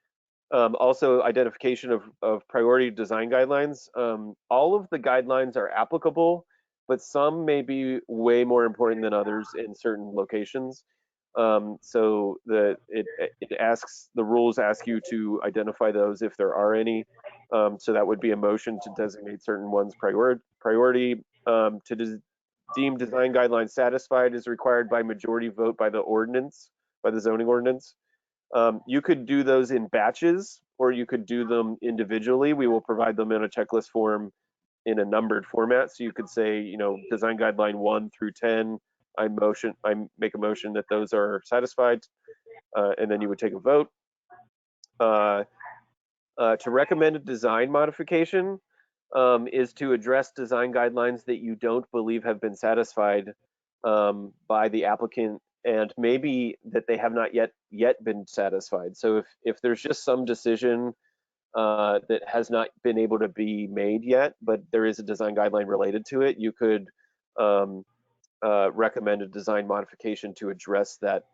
Also, identification of priority design guidelines. All of the guidelines are applicable, but some may be way more important than others in certain locations. So the rules ask you to identify those if there are any. So that would be a motion to designate certain ones priority. To deem design guidelines satisfied is required by majority vote by the ordinance, by the zoning ordinance. You could do those in batches, or you could do them individually. We will provide them in a checklist form in a numbered format. So you could say, design guideline 1 through 10. I make a motion that those are satisfied, and then you would take a vote. To recommend a design modification is to address design guidelines that you don't believe have been satisfied by the applicant, and maybe that they have not yet been satisfied. So if there's just some decision that has not been able to be made yet, but there is a design guideline related to it, you could recommend a design modification to address that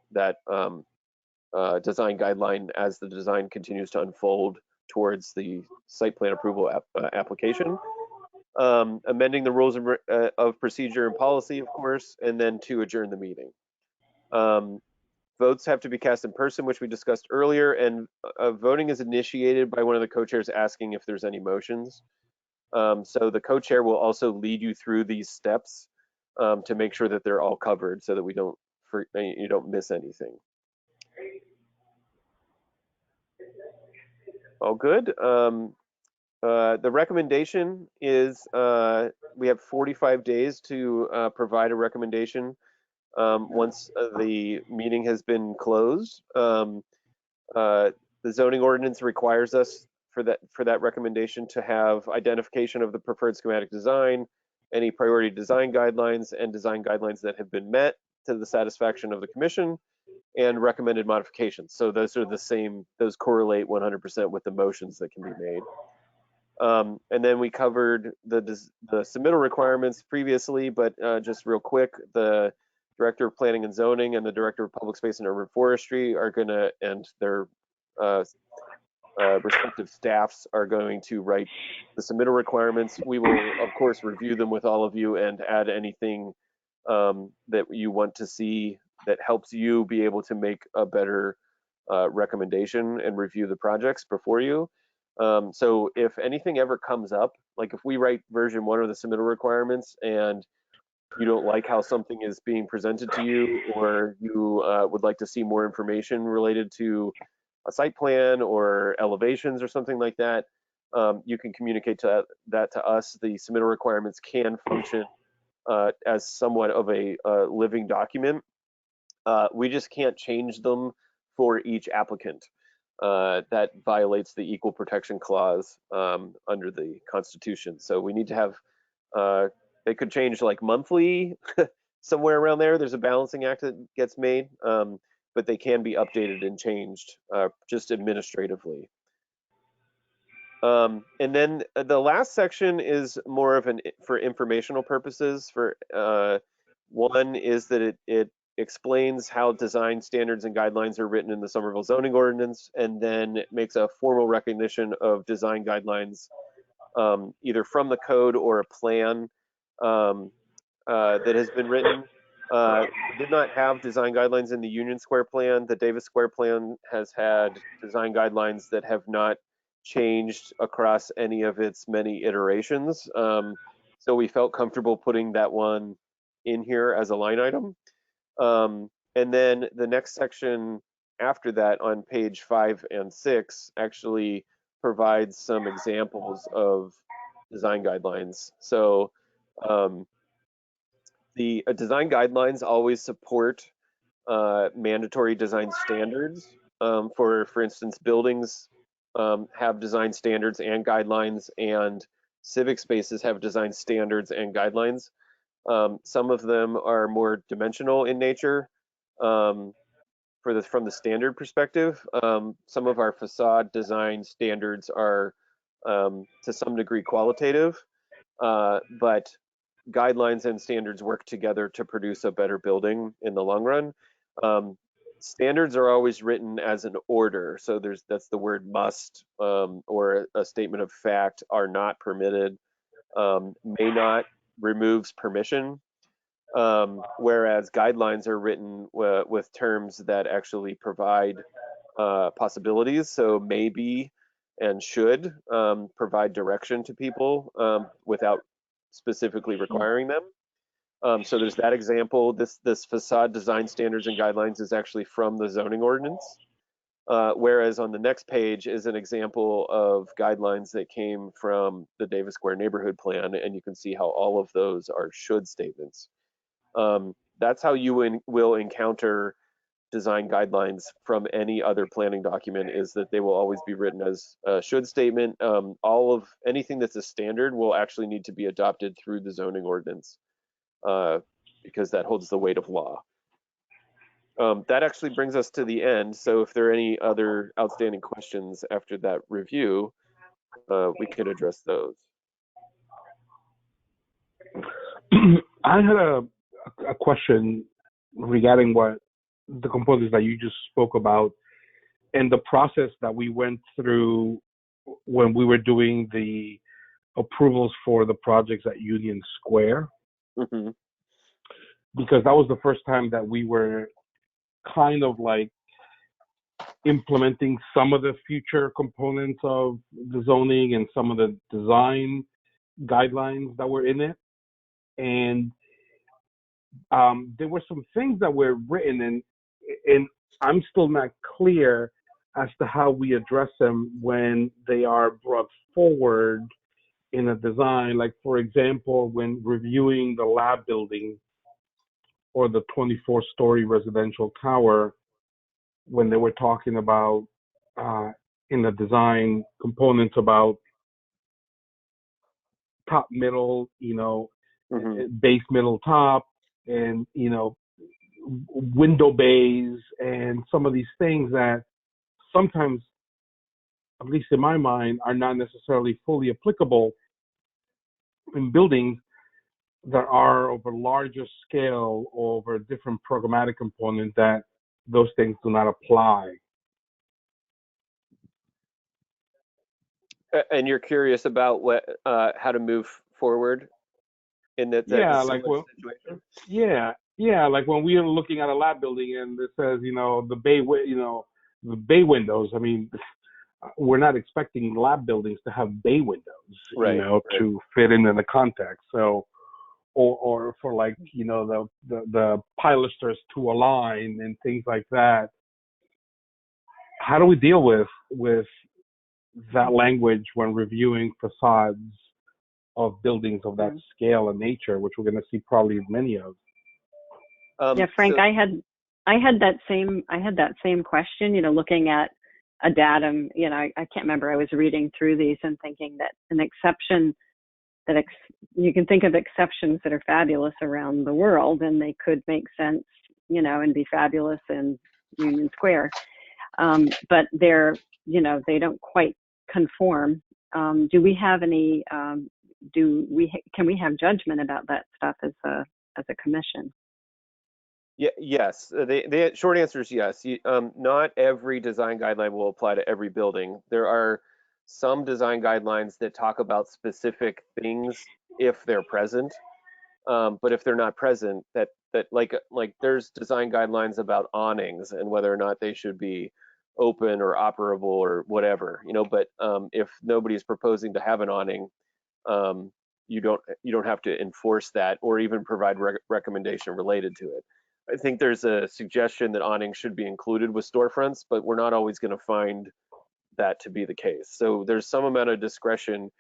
design guideline as the design continues to unfold towards the site plan approval application. Amending the rules of procedure and policy, of course, and then to adjourn the meeting. Votes have to be cast in person, which we discussed earlier, and voting is initiated by one of the co-chairs asking if there's any motions. So the co-chair will also lead you through these steps to make sure that they're all covered so that you don't miss anything. All good. The recommendation is we have 45 days to provide a recommendation once the meeting has been closed. The zoning ordinance requires us for that recommendation to have identification of the preferred schematic design, any priority design guidelines, and design guidelines that have been met to the satisfaction of the commission, and recommended modifications. So those are the same, those correlate 100% with the motions that can be made. And then we covered the submittal requirements previously, but just real quick, the Director of Planning and Zoning and the Director of Public Space and Urban Forestry are gonna, and their respective staffs are going to write the submittal requirements. We will, of course, review them with all of you and add anything that you want to see that helps you be able to make a better recommendation and review the projects before you. So if anything ever comes up, like if we write version 1 of the submittal requirements and you don't like how something is being presented to you, or you would like to see more information related to a site plan or elevations or something like that, you can communicate that to us. The submittal requirements can function as somewhat of a living document. We just can't change them for each applicant. That violates the Equal Protection Clause under the Constitution. So we need to have, it could change like monthly somewhere around there. There's a balancing act that gets made, but they can be updated and changed just administratively. And then the last section is more of for informational purposes. One is that it explains how design standards and guidelines are written in the Somerville zoning ordinance, and then it makes a formal recognition of design guidelines, either from the code or a plan that has been written. We did not have design guidelines in the Union Square plan. The Davis Square plan has had design guidelines that have not changed across any of its many iterations. So we felt comfortable putting that one in here as a line item. And then the next section after that on page 5 and 6 actually provides some examples of design guidelines. So the design guidelines always support mandatory design standards. For instance, buildings have design standards and guidelines, and civic spaces have design standards and guidelines. Some of them are more dimensional in nature from the standard perspective. Some of our facade design standards are to some degree qualitative, but guidelines and standards work together to produce a better building in the long run. Standards are always written as an order. So that's the word must, or a statement of fact, are not permitted, may not removes permission. Whereas guidelines are written with terms that actually provide possibilities. So maybe and should provide direction to people without specifically requiring them. So there's that example. This facade design standards and guidelines is actually from the zoning ordinance. Whereas on the next page is an example of guidelines that came from the Davis Square neighborhood plan, and you can see how all of those are should statements. That's how you will encounter design guidelines from any other planning document, is that they will always be written as a should statement. All of anything that's a standard will actually need to be adopted through the zoning ordinance because that holds the weight of law. That actually brings us to the end. So if there are any other outstanding questions after that review, we could address those. I had a question regarding what the components that you just spoke about and the process that we went through when we were doing the approvals for the projects at Union Square. Mm-hmm. Because that was the first time that we were kind of like implementing some of the future components of the zoning and some of the design guidelines that were in it. And there were some things that were written, and I'm still not clear as to how we address them when they are brought forward in a design. Like, for example, when reviewing the lab building or the 24-story residential tower, when they were talking about in the design components about top, middle, Mm-hmm. base, middle, top, and window bays, and some of these things that sometimes, at least in my mind, are not necessarily fully applicable in buildings that are of a larger scale or over a different programmatic component, that those things do not apply. And you're curious about how to move forward in that situation? Yeah, like when we are looking at a lab building and it says, the bay windows. I mean, we're not expecting lab buildings to have bay windows, right. To fit into the context. So, or for like, the pilasters to align and things like that. How do we deal with that language when reviewing facades of buildings of that scale and nature, which we're going to see probably many of? Yeah, Frank, I had that same question, looking at a datum, I can't remember, I was reading through these and thinking that an exception you can think of exceptions that are fabulous around the world, and they could make sense, and be fabulous in Union Square. But they don't quite conform. Do we have any? Can we have judgment about that stuff as a commission? Yeah, yes. The short answer is yes. Not every design guideline will apply to every building. There are some design guidelines that talk about specific things if they're present, but if they're not present, that like there's design guidelines about awnings and whether or not they should be open or operable or whatever, But if nobody's proposing to have an awning, you don't have to enforce that or even provide recommendation related to it. I think there's a suggestion that awnings should be included with storefronts, but we're not always going to find that to be the case. So there's some amount of discretion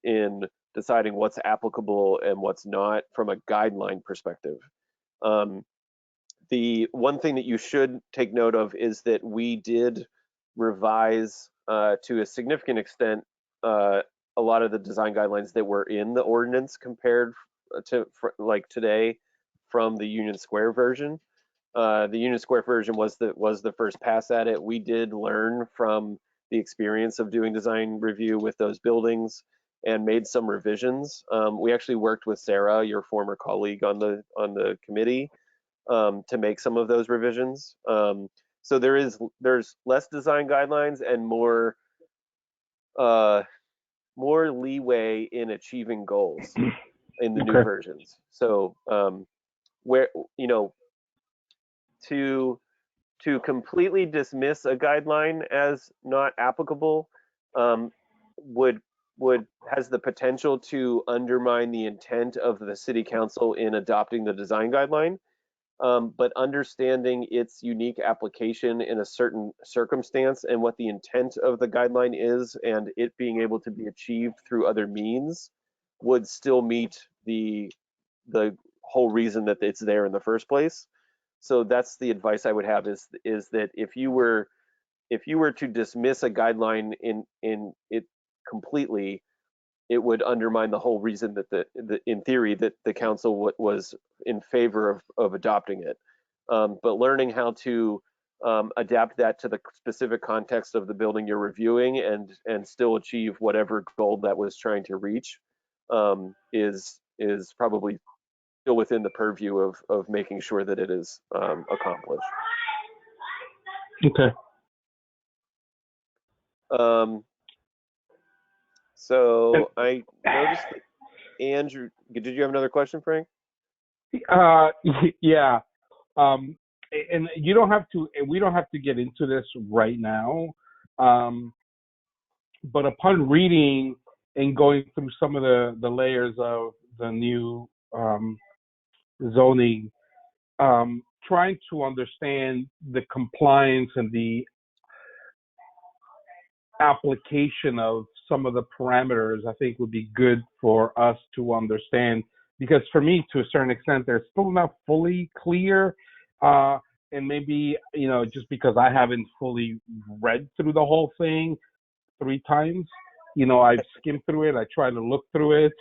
in deciding what's applicable and what's not from a guideline perspective. The one thing that you should take note of is that we did revise to a significant extent a lot of the design guidelines that were in the ordinance compared to like today from the Union Square version. The Union Square version was the first pass at it. We did learn from the experience of doing design review with those buildings and made some revisions. We actually worked with Sarah, your former colleague on the committee, to make some of those revisions. So there's less design guidelines and more leeway in achieving goals in the new versions. So where to completely dismiss a guideline as not applicable has the potential to undermine the intent of the city council in adopting the design guideline. But understanding its unique application in a certain circumstance and what the intent of the guideline is and it being able to be achieved through other means would still meet the whole reason that it's there in the first place. So that's the advice I would have is that if you were to dismiss a guideline in it completely, it would undermine the whole reason that in theory that the council was in favor of adopting it. But learning how to adapt that to the specific context of the building you're reviewing and still achieve whatever goal that was trying to reach is probably still within the purview of making sure that it is accomplished. Okay. So I noticed that Andrew, did you have another question, Frank? Yeah. And you don't have to, and we don't have to get into this right now. But upon reading and going through some of the layers of the new zoning, trying to understand the compliance and the application of some of the parameters, I think would be good for us to understand, because for me, to a certain extent, they're still not fully clear. And maybe, just because I haven't fully read through the whole thing 3 times, I've skimmed through it. I try to look through it.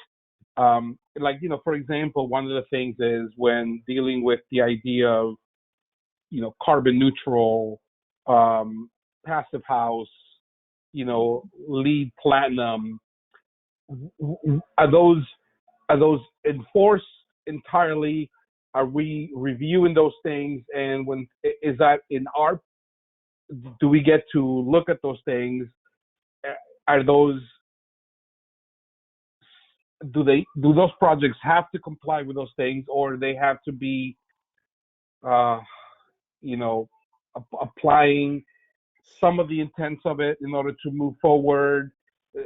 For example, one of the things is when dealing with the idea of, carbon neutral, passive house, LEED platinum, are those enforced entirely? Are we reviewing those things? And is that do we get to look at those things? Do those projects have to comply with those things, or they have to be, applying some of the intents of it in order to move forward?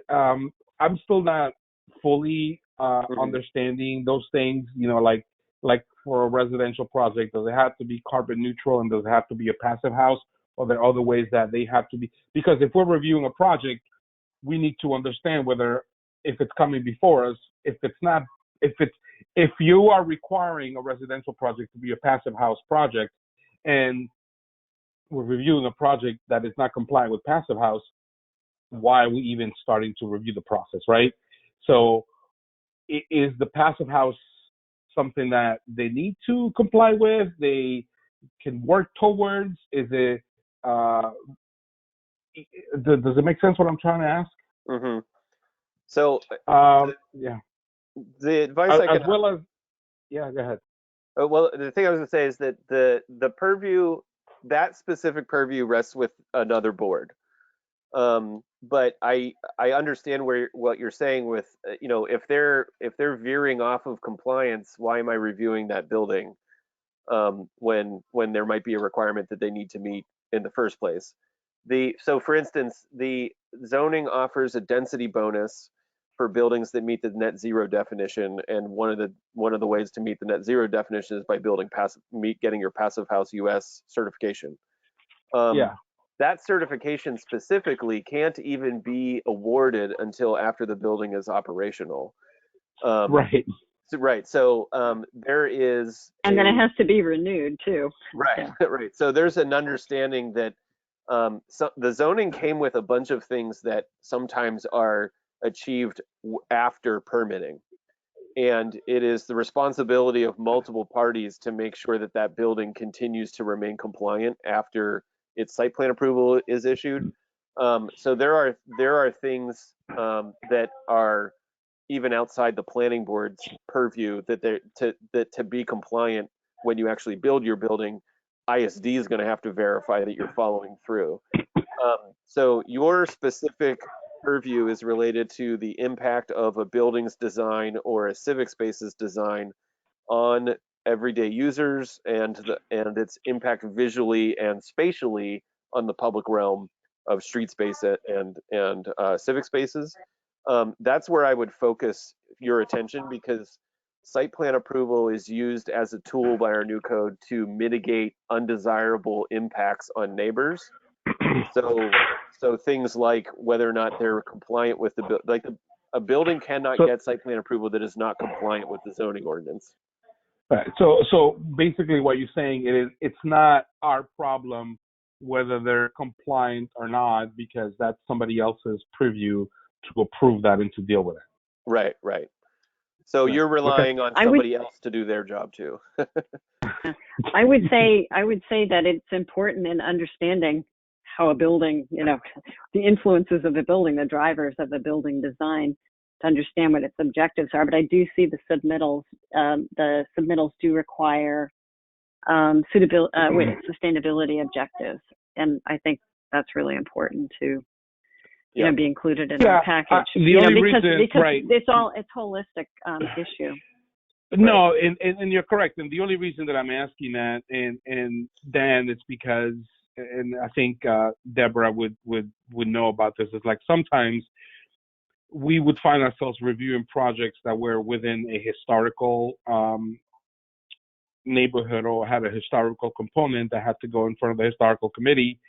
I'm still not fully understanding those things, like for a residential project, does it have to be carbon neutral and does it have to be a passive house, or there are other ways that they have to be? Because if we're reviewing a project, we need to understand whether, if it's coming before us, if you are requiring a residential project to be a passive house project, and we're reviewing a project that is not compliant with passive house, why are we even starting to review the process, right? So is the passive house something that they need to comply with? They can work towards? Is it? Does it make sense what I'm trying to ask? Mm-hmm. So Yeah. the advice I As can, well as, yeah, go ahead. well, the thing I was gonna say is that the purview, that specific purview rests with another board. But I understand what you're saying with, you know, if they're veering off of compliance, why am I reviewing that building when there might be a requirement that they need to meet in the first place? So for instance, the zoning offers a density bonus for buildings that meet the net zero definition, and one of the ways to meet the net zero definition is by getting your passive house US certification. Yeah. That certification specifically can't even be awarded until after the building is operational. Right. Right. So there is, And then it has to be renewed too. right, Yeah. right. So there's an understanding that so the zoning came with a bunch of things that sometimes are achieved after permitting, and it is the responsibility of multiple parties to make sure that that building continues to remain compliant after its site plan approval is issued. So there are things that are even outside the planning board's purview that to be compliant when you actually build your building, ISD is going to have to verify that you're following through. So your specific purview is related to the impact of a building's design or a civic space's design on everyday users and its impact visually and spatially on the public realm of street space and civic spaces. That's where I would focus your attention, because site plan approval is used as a tool by our new code to mitigate undesirable impacts on neighbors. So things like whether or not they're compliant with a building cannot get site plan approval that is not compliant with the zoning ordinance. Right. So basically what you're saying is it's not our problem whether they're compliant or not, because that's somebody else's purview to approve that and to deal with it. Right, right. So Right. you're relying on I would- somebody else to do their job too. I would say that it's important in understanding how a building, you know, the influences of the building, the drivers of the building design, to understand what its objectives are. But I do see the submittals. The submittals do require sustainability objectives, and I think that's really important to you know, be included in our package. The only because reason, right? It's holistic issue. No, and you're correct. And the only reason that I'm asking that, and Dan, it's because, and I think Deborah would know about this, is like sometimes we would find ourselves reviewing projects that were within a historical neighborhood or had a historical component that had to go in front of the historical committee,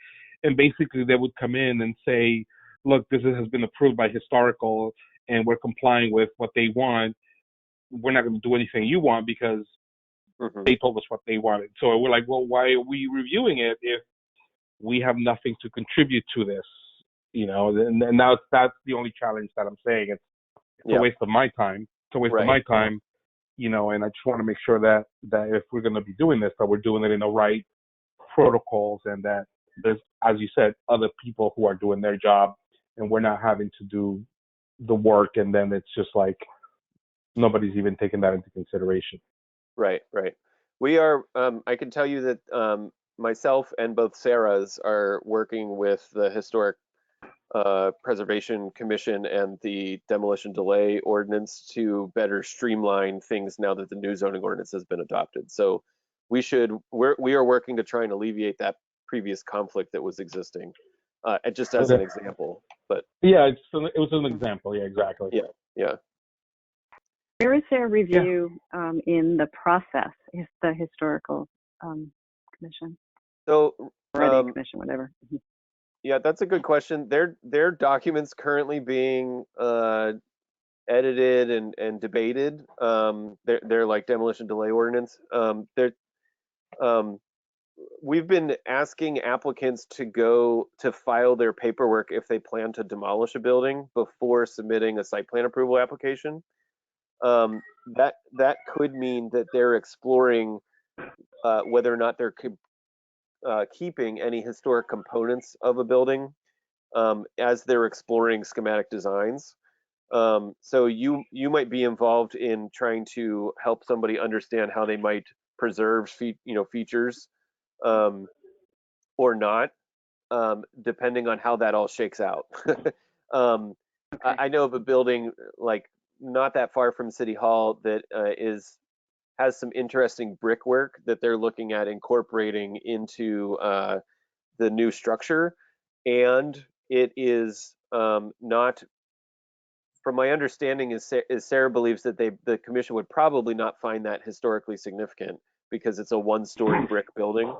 and basically they would come in and say, look, this has been approved by historical and we're complying with what they want. We're not going to do anything you want because they told us what they wanted. So we're like, well, why are we reviewing it if we have nothing to contribute to this? You know, and now that's the only challenge that I'm saying. It's a waste of my time. It's a waste of my time, you know, and I just want to make sure that if we're going to be doing this, that we're doing it in the right protocols, and that there's, as you said, other people who are doing their job, and we're not having to do the work, and then it's just like nobody's even taking that into consideration. Right, right. We are, I can tell you that myself and both Sarahs are working with the Historic Preservation Commission and the Demolition Delay Ordinance to better streamline things now that the new zoning ordinance has been adopted. So we are working to try and alleviate that previous conflict that was existing, just as an example. But yeah, it was an example. Yeah, exactly. Yeah. Where is their review in the process? Is the historical commission? So or commission, whatever. Yeah, that's a good question. Their documents currently being edited and debated. They're like demolition delay ordinance. We've been asking applicants to go to file their paperwork if they plan to demolish a building before submitting a site plan approval application. That could mean that they're exploring whether or not they're keeping any historic components of a building as they're exploring schematic designs. So you might be involved in trying to help somebody understand how they might preserve features or not, depending on how that all shakes out. I know of a building like not that far from City Hall that has some interesting brickwork that they're looking at incorporating into the new structure, and it is not, from my understanding, is Sarah believes that the commission would probably not find that historically significant because it's a one-story brick building.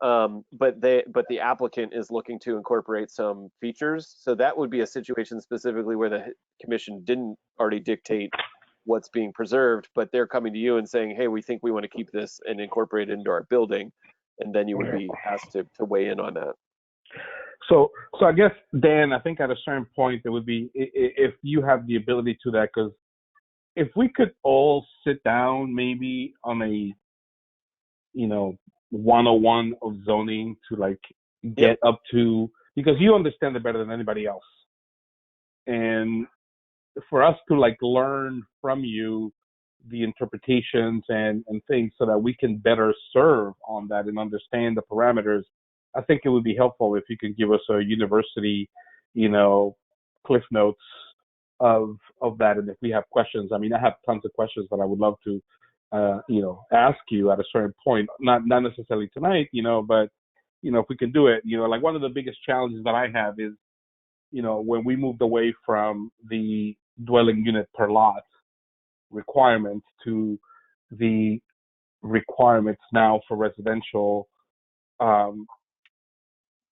But the applicant is looking to incorporate some features, so that would be a situation specifically where the commission didn't already dictate what's being preserved, but they're coming to you and saying, hey, we think we want to keep this and incorporate it into our building, and then you would be asked to weigh in on that. So I guess, Dan, I think at a certain point it would be, if you have the ability to that, because if we could all sit down maybe on a 101 of zoning to like get up to, because you understand it better than anybody else, and for us to like learn from you the interpretations and things so that we can better serve on that and understand the parameters, I think it would be helpful if you could give us a university, cliff notes of that. And if we have questions, I mean, I have tons of questions that I would love to, ask you at a certain point, not necessarily tonight, but, if we can do it, like one of the biggest challenges that I have is, when we moved away from the dwelling unit per lot requirements to the requirements now for residential,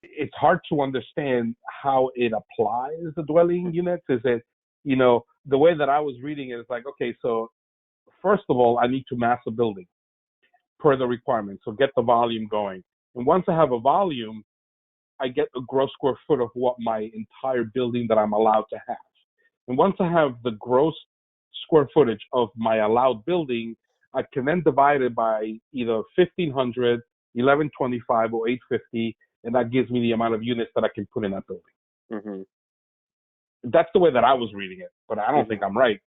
it's hard to understand how it applies the dwelling units. Is it, the way that I was reading it is like, okay, so first of all, I need to mass a building per the requirements. So get the volume going. And once I have a volume, I get a gross square foot of what my entire building that I'm allowed to have. And once I have the gross square footage of my allowed building, I can then divide it by either 1,500, 1,125, or 850, and that gives me the amount of units that I can put in that building. Mm-hmm. That's the way that I was reading it, but I don't think I'm right.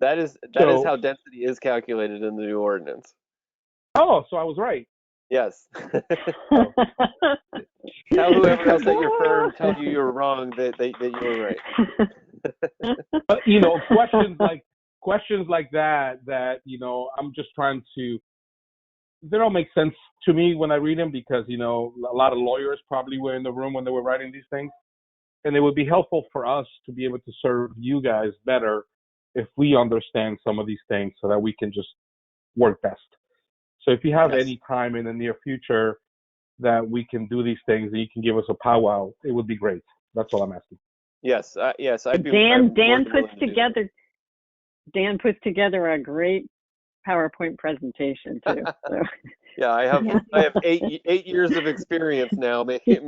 That is how density is calculated in the new ordinance. Oh, so I was right. Yes. Tell whoever else at your firm told you were wrong that you were right. But, questions like that, I'm just trying to, they don't make sense to me when I read them because, a lot of lawyers probably were in the room when they were writing these things. And it would be helpful for us to be able to serve you guys better if we understand some of these things so that we can just work best. So if you have any time in the near future that we can do these things and you can give us a powwow, it would be great. That's all I'm asking. Yes, Dan puts together a great PowerPoint presentation too. So. Yeah, I have 8 years of experience now making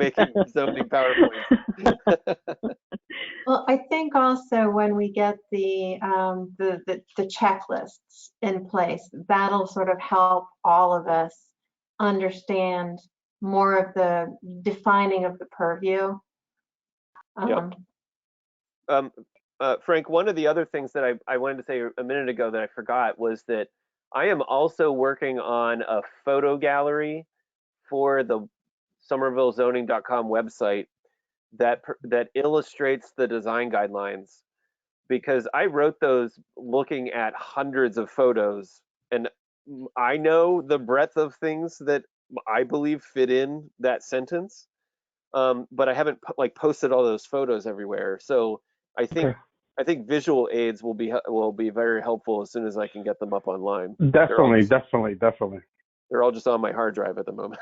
zoning PowerPoints. Well, I think also when we get the checklists in place, that'll sort of help all of us understand more of the defining of the purview. Frank, one of the other things that I wanted to say a minute ago that I forgot was that I am also working on a photo gallery for the SomervilleZoning.com website that illustrates the design guidelines, because I wrote those looking at hundreds of photos, and I know the breadth of things that I believe fit in that sentence, but I haven't posted all those photos everywhere. So I think visual aids will be very helpful as soon as I can get them up online. Definitely. They're all just on my hard drive at the moment.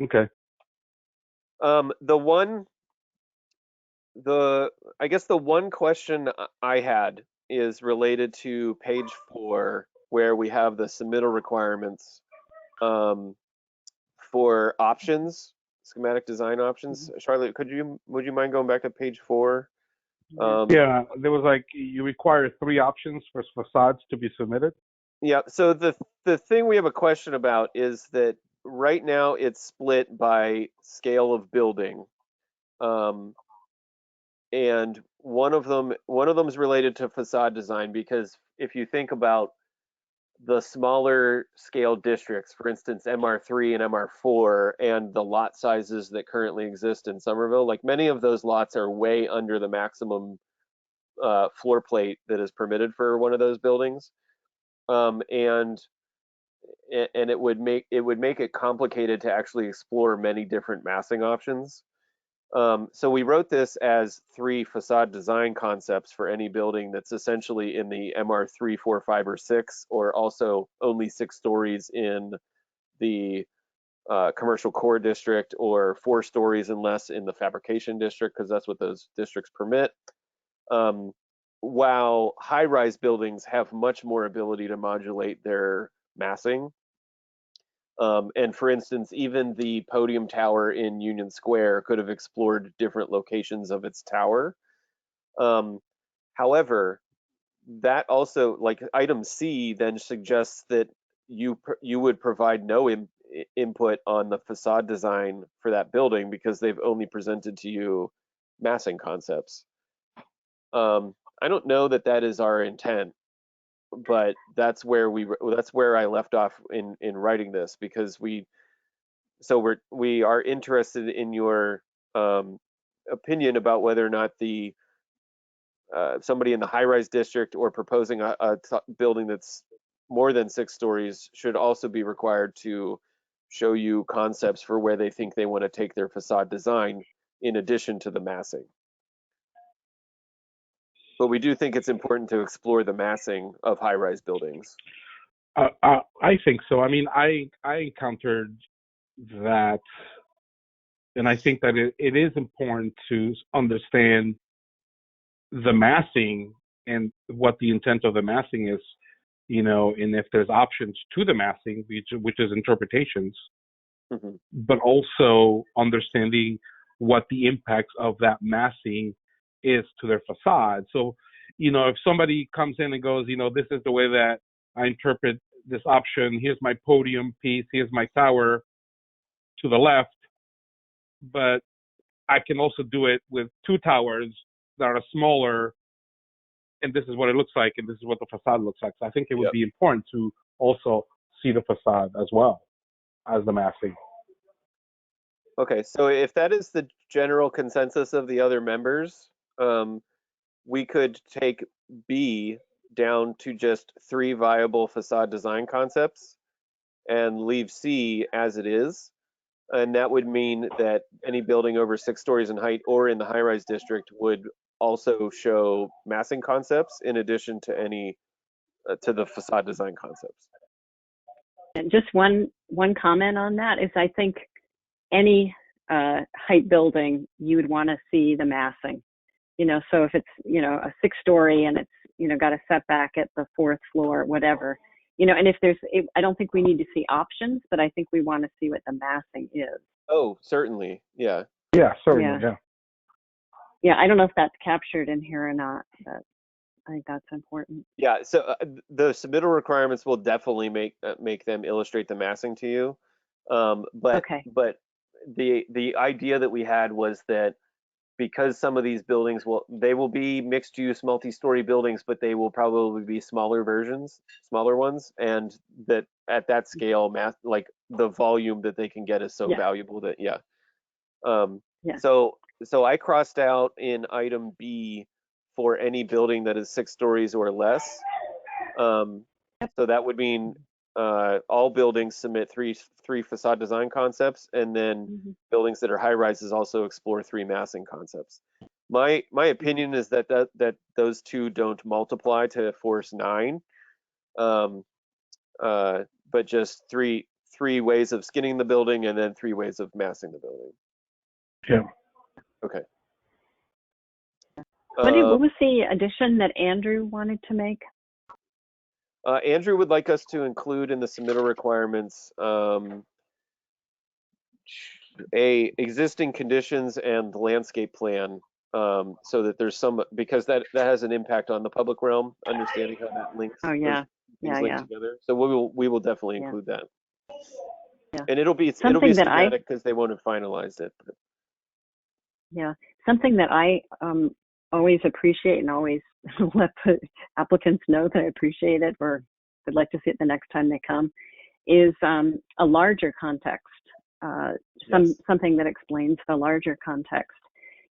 Okay. I guess the one question I had is related to page 4, where we have the submittal requirements for options, schematic design options. Charlotte, would you mind going back to page 4 Yeah, there was like you require 3 options for facades to be submitted. Yeah, so the thing we have a question about is that right now it's split by scale of building. And one of them is related to facade design, because if you think about the smaller scale districts, for instance, MR3 and MR4, and the lot sizes that currently exist in Somerville, like many of those lots are way under the maximum floor plate that is permitted for one of those buildings. And it would make it complicated to actually explore many different massing options. So we wrote this as 3 facade design concepts for any building that's essentially in the MR3, 4, 5, or 6, or also only 6 stories in the commercial core district, or 4 stories and less in the fabrication district, because that's what those districts permit. While high-rise buildings have much more ability to modulate their massing. And for instance, even the podium tower in Union Square could have explored different locations of its tower. However, that also, like item C, then suggests that you would provide no input on the facade design for that building, because they've only presented to you massing concepts. I don't know that that is our intent, but that's where I left off in writing this, because we are interested in your opinion about whether or not the somebody in the high-rise district or proposing a building that's more than 6 stories should also be required to show you concepts for where they think they want to take their facade design in addition to the massing. But we do think it's important to explore the massing of high-rise buildings. I think so. I mean, I encountered that, and I think that it is important to understand the massing and what the intent of the massing is, and if there's options to the massing, which is interpretations, but also understanding what the impacts of that massing is to their facade. So, if somebody comes in and goes, this is the way that I interpret this option, here's my podium piece, here's my tower to the left, but I can also do it with 2 towers that are smaller, and this is what it looks like, and this is what the facade looks like. So I think it would be important to also see the facade as well as the massing. Okay, so if that is the general consensus of the other members, we could take B down to just 3 viable facade design concepts and leave C as it is. And that would mean that any building over 6 stories in height or in the high-rise district would also show massing concepts in addition to any to the facade design concepts. And just one comment on that is, I think any height building, you would want to see the massing. So if it's a 6-story and it's got a setback at the 4th floor, whatever, and if I don't think we need to see options, but I think we want to see what the massing is. Oh, certainly, yeah. Yeah, certainly, yeah. Yeah, I don't know if that's captured in here or not, but I think that's important. Yeah, so the submittal requirements will definitely make them illustrate the massing to you. But the idea that we had was that because some of these buildings will be mixed use multi-story buildings, but they will probably be smaller ones, and that at that scale, like the volume that they can get is so valuable that So I crossed out in item B for any building that is 6 stories or less. So that would mean all buildings submit three facade design concepts, and then buildings that are high rises also explore 3 massing concepts. My opinion is that those 2 don't multiply to force 9, but just three ways of skinning the building and then 3 ways of massing the building. Yeah. Okay. What was the addition that Andrew wanted to make? Andrew would like us to include in the submittal requirements a existing conditions and landscape plan so that there's some, because that has an impact on the public realm, understanding how that links. Oh, yeah. those things Yeah, link yeah. together. So we will definitely Yeah. include that. Yeah. And it'll be Something that I- schematic because they won't have finalized it. But Yeah, something that I always appreciate and always let the applicants know that I appreciate it or would like to see it the next time they come is a larger context, Yes. something that explains the larger context.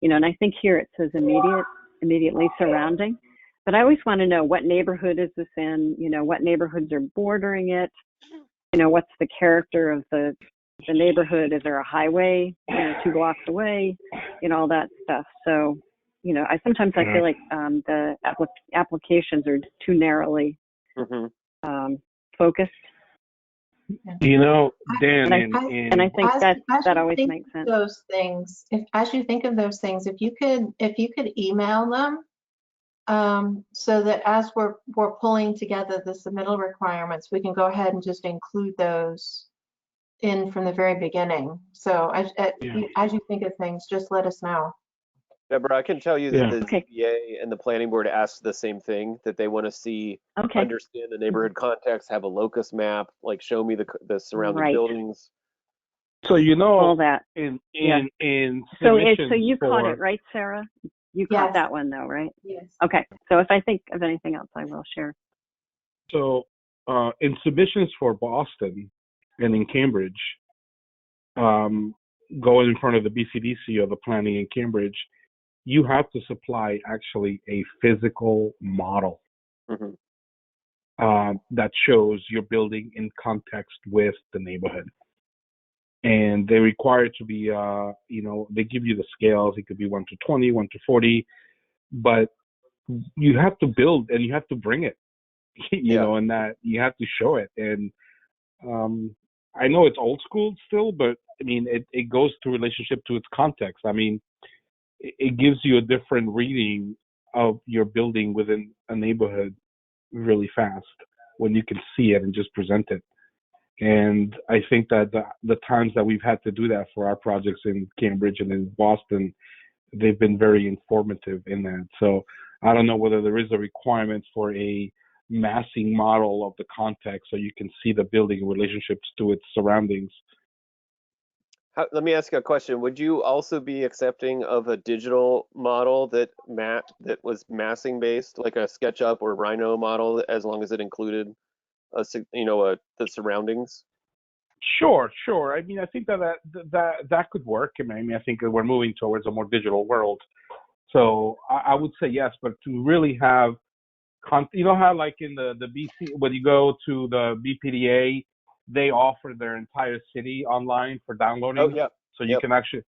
You know, and I think here it says immediately surrounding, but I always want to know what neighborhood is this in, you know, what neighborhoods are bordering it, you know, what's the character of the neighborhood, is there a highway, you know, 2 blocks away, you know, all that stuff. So, you know, I sometimes I feel like the applications are too narrowly focused. You know, Dan, And I think As that you always think makes sense. those things, as you think of those things, if you could email them, so that as we're pulling together the submittal requirements, we can go ahead and just include those in from the very beginning. So as you think of things, just let us know. Deborah, I can tell you Yeah. that the Okay. ZBA and the planning board asked the same thing, that they want to see, Okay. understand the neighborhood context, have a locus map, like show me the surrounding Right. buildings. so you know, All that. in So submissions you caught for- it, right, Sarah? You Yes. caught that one though, right? Yes. Okay. So if I think of anything else, I will share. So in submissions for Boston and in Cambridge, going in front of the BCDC or the planning in Cambridge, you have to supply actually a physical model Mhm. that shows your building in context with the neighborhood. And they require it to be, you know, they give you the scales. It could be 1 to 20, 1 to 40, but you have to build and you have to bring it, you know, and that you have to show it. And I know it's old school still, but I mean, it goes to relationship to its context. I mean, it gives you a different reading of your building within a neighborhood really fast when you can see it and just present it. And I think that the times that we've had to do that for our projects in Cambridge and in Boston, they've been very informative in that. So I don't know whether there is a requirement for a massing model of the context so you can see the building in relationships to its surroundings. Let me ask you a question. Would you also be accepting of a digital model that was massing based, like a SketchUp or Rhino model, as long as it included the surroundings? Sure. I mean, I think that could work. I mean, I think we're moving towards a more digital world, so I would say yes. But to really have, you know how like in the BC, when you go to the BPDA, they offer their entire city online for downloading. Oh yeah. So you can actually,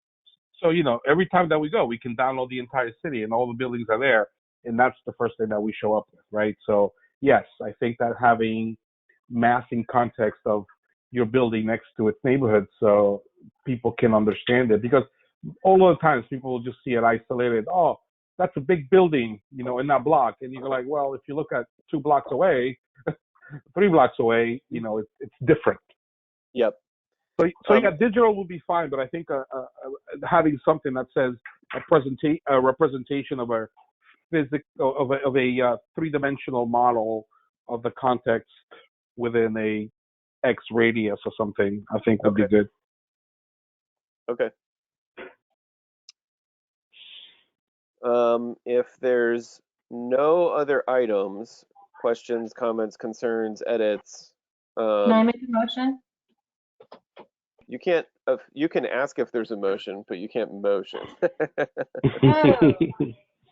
so you know, every time that we go, we can download the entire city and all the buildings are there, and that's the first thing that we show up with, right? So yes, I think that having massing context of your building next to its neighborhood so people can understand it, because all of the times people will just see it isolated. Oh, that's a big building, you know, in that block, and you're like, well, if you look at 2 blocks away, 3 blocks away, you know, it's different. Yep. So yeah, digital will be fine, but I think having something that says a representation of a physical of a 3-dimensional model of the context within a X radius or something, I think would be good. Okay. If there's no other items, questions, comments, concerns, edits, Can I make a motion? you can't. You can ask if there's a motion, but you can't motion.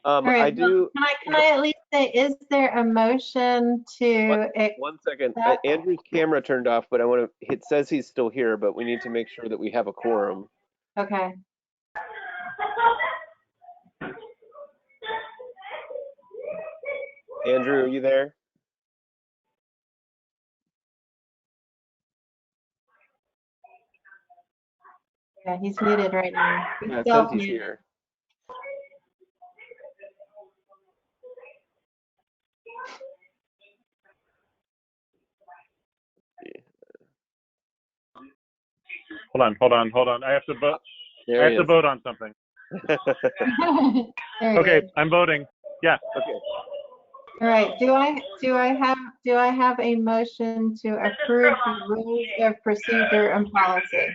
All right, I do. Can I at least say, is there a motion to? One second. accept- Andrew's camera turned off, but I want to. It says he's still here, but we need to make sure that we have a quorum. Okay. Andrew, are you there? Yeah, he's muted right now. He's Yeah, it says he's self-muted. here. Hold on. I have to vote. There I he have to is. vote on something. There he Okay, is. I'm voting. Yes. Okay. All right, do I have a motion to approve the rules of procedure and policy?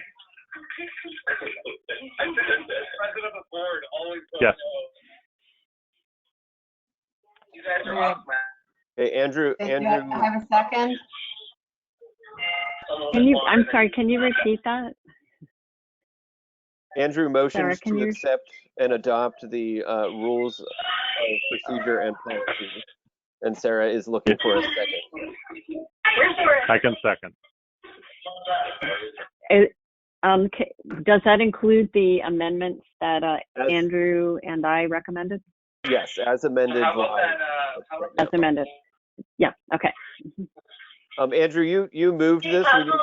Yes. All right, Okay, Andrew, do I have a second? I'm sorry, can you repeat that? Andrew Sarah, motions can to you? accept and adopt the rules of procedure and policy. And Sarah is looking for a second. I can second. Does that include the amendments that As- Andrew and I recommended? Yes, as amended. As amended. Yeah, okay. Andrew, you moved this. We need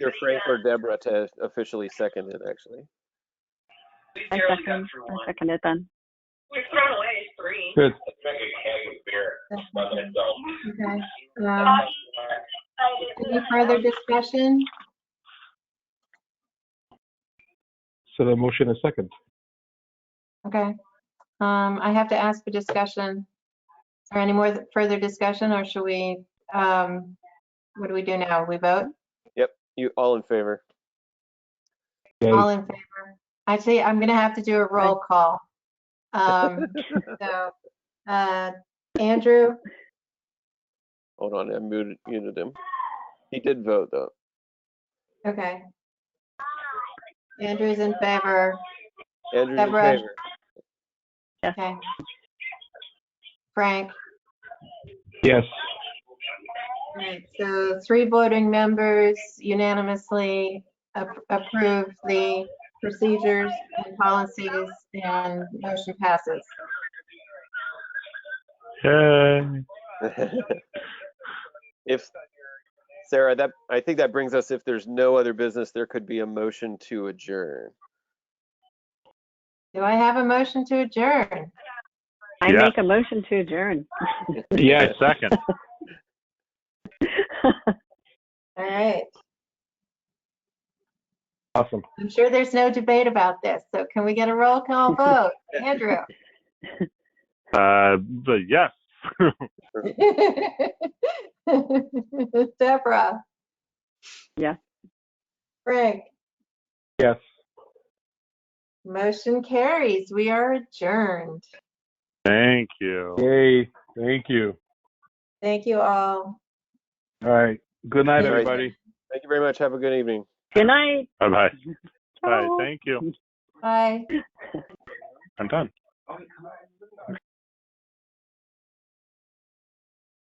either Frank or Deborah to officially second it, actually. I second it then. Good. Okay. Any further discussion? So the motion is second. Okay. I have to ask for discussion. Is there any more further discussion, or should we, what do we do now? We vote? Yep, you all in favor. Yay. All in favor? Actually, I'm gonna have to do a roll call. So, Andrew, Hold on, I muted him. He did vote though. okay. Andrew's in favor, Andrew's Deborah? in favor. okay. Frank, Yes. all right, so 3 voting members unanimously approve the procedures and policies, and motion passes. Yay. If Sarah, I think that brings us, if there's no other business, there could be a motion to adjourn. Do I have a motion to adjourn? I Yeah. make a motion to adjourn. Yeah, second. All right. Awesome. I'm sure there's no debate about this, so can we get a roll call vote? Andrew? But yes. Deborah? Yes. Frank? Yes. Motion carries. We are adjourned. Thank you. Yay. Thank you. Thank you all. All right. Good night, All right. everybody. Thank you very much. Have a good evening. Good night. Bye-bye. Bye. Ciao. Thank you. Bye. I'm done.